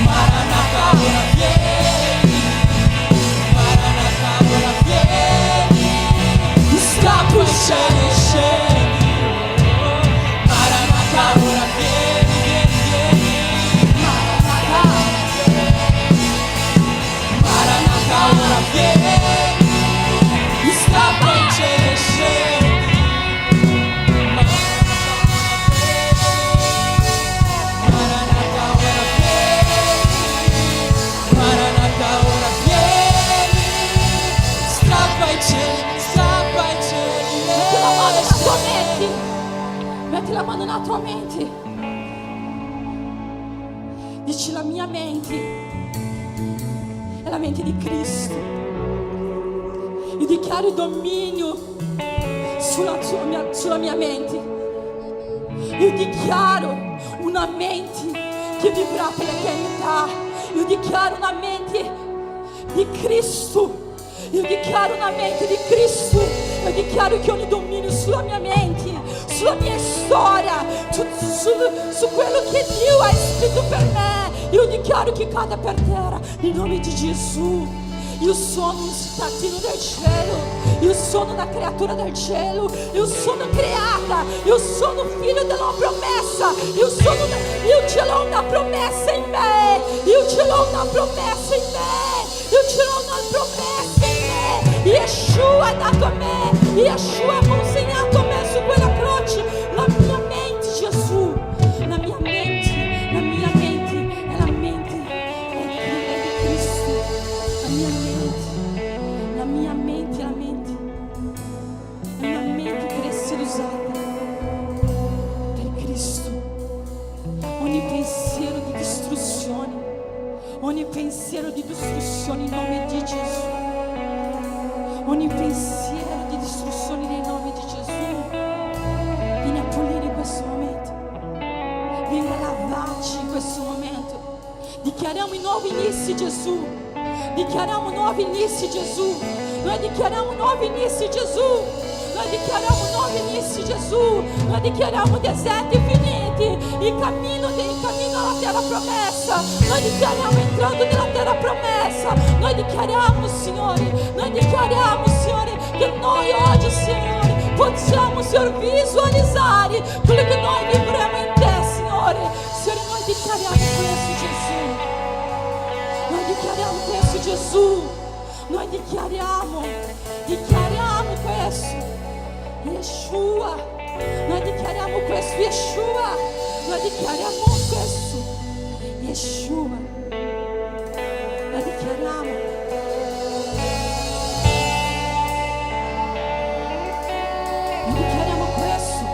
Maranatha ora vieni, Maranatha ora vieni, strappo i cieli scendi, Maranatha ora vieni, vieni, vieni, Maranatha ora vieni, strappo i cieli scendi, Maranatha ora vieni, Maranatha ora vieni, strappa i cieli, strappa i cieli. Metti la mano nella tua mente. Metti la mano nella tua mente. Dici la mia mente è la mente di Cristo. Io dichiaro dominio sulla mia mente. Io dichiaro una mente che vivrà per l'eternità. Io dichiaro una mente di Cristo. Io dichiaro una mente di Cristo. Io dichiaro che ogni dominio sulla mia mente, sulla mia storia, su quello che Dio ha scritto per me, io dichiaro che cada per terra nel nome di Gesù. Io sono un cittadino del cielo, io sono una creatura del cielo, io sono creata, io sono figlio della promessa, io ce l'ho una promessa in me, io ce l'ho una promessa in me, io ce l'ho una promessa in me. Yeshua ha dato a me, Yeshua ha consegnato a me su quella croce la mia mente, Gesù, la mia mente è la mente di Cristo, la mia mente è una mente per essere usata per Cristo. Ogni pensiero di distruzione in nome di Gesù, ogni pensiero di distruzione nel nome di Gesù vieni a pulire in questo momento, vieni a lavarci in questo momento. Dichiariamo i nuovi inizi, Gesù. Dichiariamo nuovi inizi, Gesù. Noi dichiariamo nuovi inizi, Gesù. Noi dichiariamo nuovi inizi, Gesù. Noi dichiariamo deserti finiti, il cammino alla terra promessa. Noi dichiariamo entrando nella terra promessa. Noi dichiariamo, Signore, che noi oggi, Signore, possiamo, Signore, visualizzare quello che noi vivremo in te, Signore. Signore, noi dichiariamo questo, Gesù. Noi dichiariamo questo, Gesù. Noi dichiariamo questo, Yeshua. Noi dichiariamo questo, Yeshua. Noi dichiariamo questo, Yeshua. Noi dichiariamo. Noi dichiariamo questo.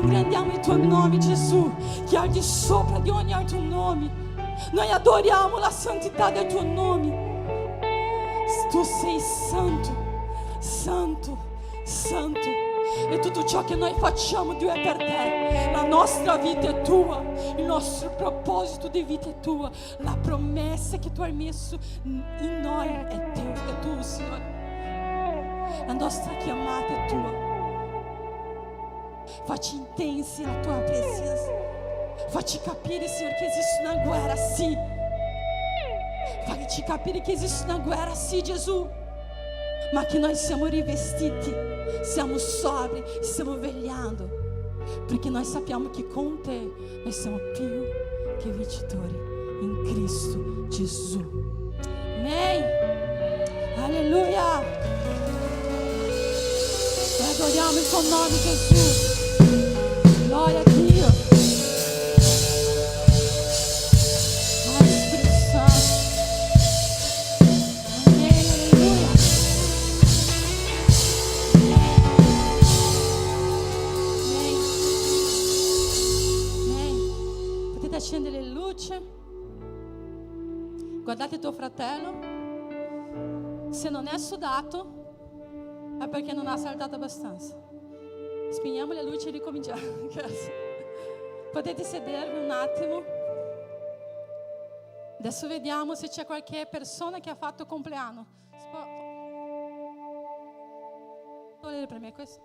ingrandiamo il tuo nome, Gesù, che è al di sopra di ogni altro nome. Noi adoriamo la santità del tuo nome. Tu sei santo, santo, santo. E tutto ciò che noi facciamo, Dio, è per te. La nostra vita è tua, il nostro proposito di vita è tua. La promessa che tu hai messo in noi è tua, Signore. La nostra chiamata è tua. Facci intensi la tua presenza. Facci capire, Signore, che esiste una guerra, sì. Facci capire che esiste una guerra, sì, Gesù. Ma che noi siamo rivestiti, siamo sobri, stiamo vegliando. Perché noi sappiamo che con te noi siamo più che vincitori in Cristo Gesù. Amen. Alleluia. E adoriamo il tuo nome, Gesù. Glória a Dio. Ai, Spirito Santo. Amém, aleluia. Amém. Potete accendere le luci. Guardate tuo fratello. Se non è sudato, è perché non ha saltato abbastanza. Spegniamo le luci e ricominciamo. Grazie. Potete sedervi un attimo. Adesso vediamo se c'è qualche persona che ha fatto compleanno. Volete per me questo?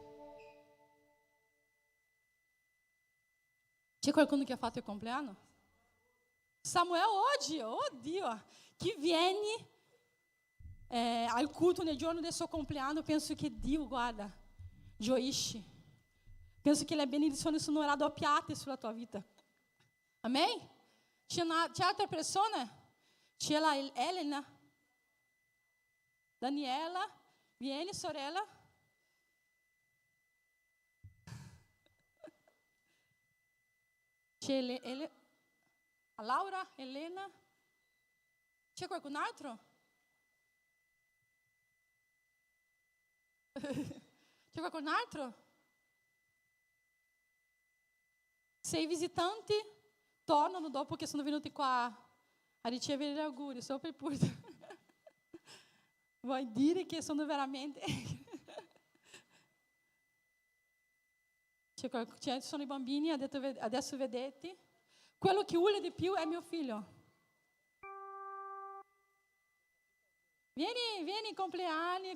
C'è qualcuno che ha fatto il compleanno? Samuel oggi, oh Dio, chi viene al culto nel giorno del suo compleanno, penso che Dio guarda, gioisce. Penso che le benedizioni sono raddoppiate sulla tua vita. Amém? C'è altre persone? C'è la Elena, Daniela, vieni sorella. C'è Laura, Elena. C'è qualcun altro? C'è qualcun altro? Se i visitanti tornano dopo che sono venuti qua a ricevere gli auguri, só per pure. Vuoi dire che sono veramente... Ci sono i bambini, adesso vedete. Quello che urla di più è mio figlio. Vieni, compleanni.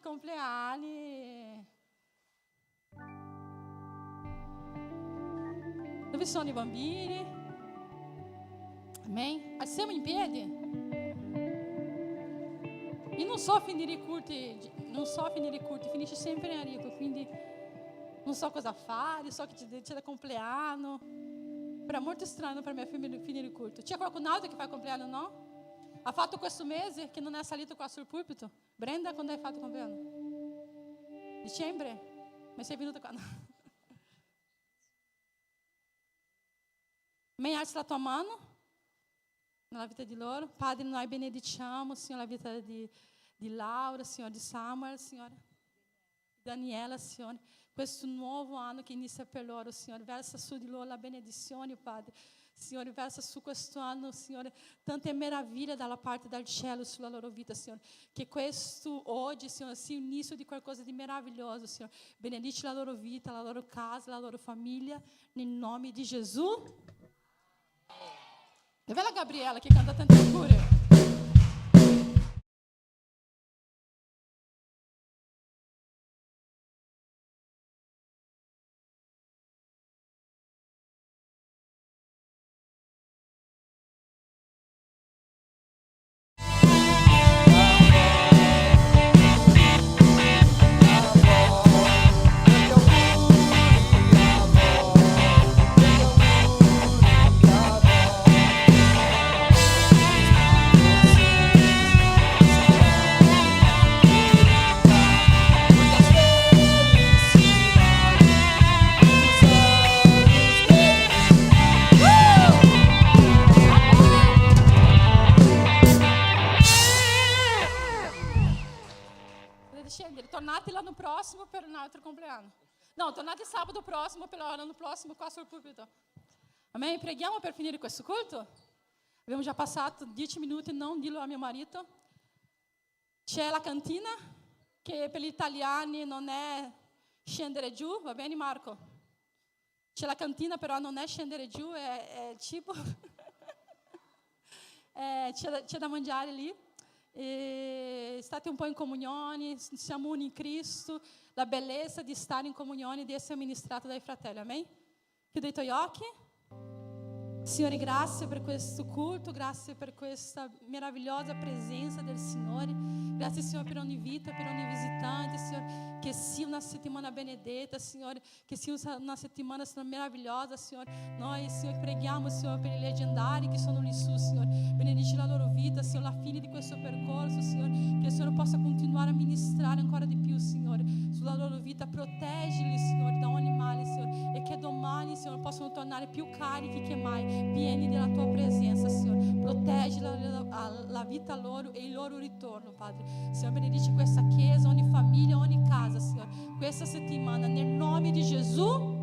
Dove sono i bambini? Amém? Alziamo in piedi. Io non so finire i culti, finisce sempre in Enrico, quindi non so cosa fare, so che c'è da compleanno. Però è molto strano per me finire il culto. C'è qualcun altro che fa il compleanno, no? Ha fatto questo mese che non è salito qua sul pulpito? Brenda, quando hai fatto il compleanno? Dicembre? Ma sei venuta qua? Amém? Alza la tua mano nella vita di loro. Padre, noi benediciamo, Signore, la vita di Laura, Signore, di Samuel, Signore, Daniela, Signore. Questo nuovo anno che inizia per loro, Signore, versa su di loro la benedizione, Padre. Signore, versa su questo anno, Signore, tante meraviglie dalla parte del cielo sulla loro vita, Signore. Che questo oggi, Signore, sia l'inizio di qualcosa di meraviglioso, Signore. Benedici la loro vita, la loro casa, la loro famiglia, nel nome di Gesù. Dov'è la Gabriela che canta tante auguri? Tornate l'anno prossimo per un altro compleanno. No, tornate sabato prossimo per l'anno prossimo qua sul pulpito. Amen? Preghiamo per finire questo culto. Abbiamo già passato 10 minuti, non dillo a mio marito. C'è la cantina, che per gli italiani non è scendere giù, va bene Marco? C'è la cantina, però non è scendere giù, è cibo. C'è da mangiare lì. E state un po' in comunione, siamo uni in Cristo, la bellezza di stare in comunione, di essere amministrato dai fratelli, amen? Chiudo i tuoi occhi. Signore, grazie per questo culto, grazie per questa meravigliosa presenza del Signore. Grazie, Signore, per ogni vita, per ogni visitante, Signore. Che sia una settimana benedetta, Signore. Che sia una settimana, Signore, meravigliosa, Signore. Noi, Signore, preghiamo, Signore, per i leggendari che sono lì su, Signore. Benedici la loro vita, Signore, alla fine di questo percorso, Signore. Che il Signore possa continuare a ministrare ancora di più, Signore, sulla loro vita. Proteggili, Signore, da ogni male, Signore. E che domani, Signore, possano tornare più carichi che mai. Pieni della tua presenza, Signore. Proteggi la vita loro e il loro ritorno, Padre. Signore, benedici questa chiesa, ogni famiglia, ogni casa, Signore. Questa settimana, nel nome di Gesù.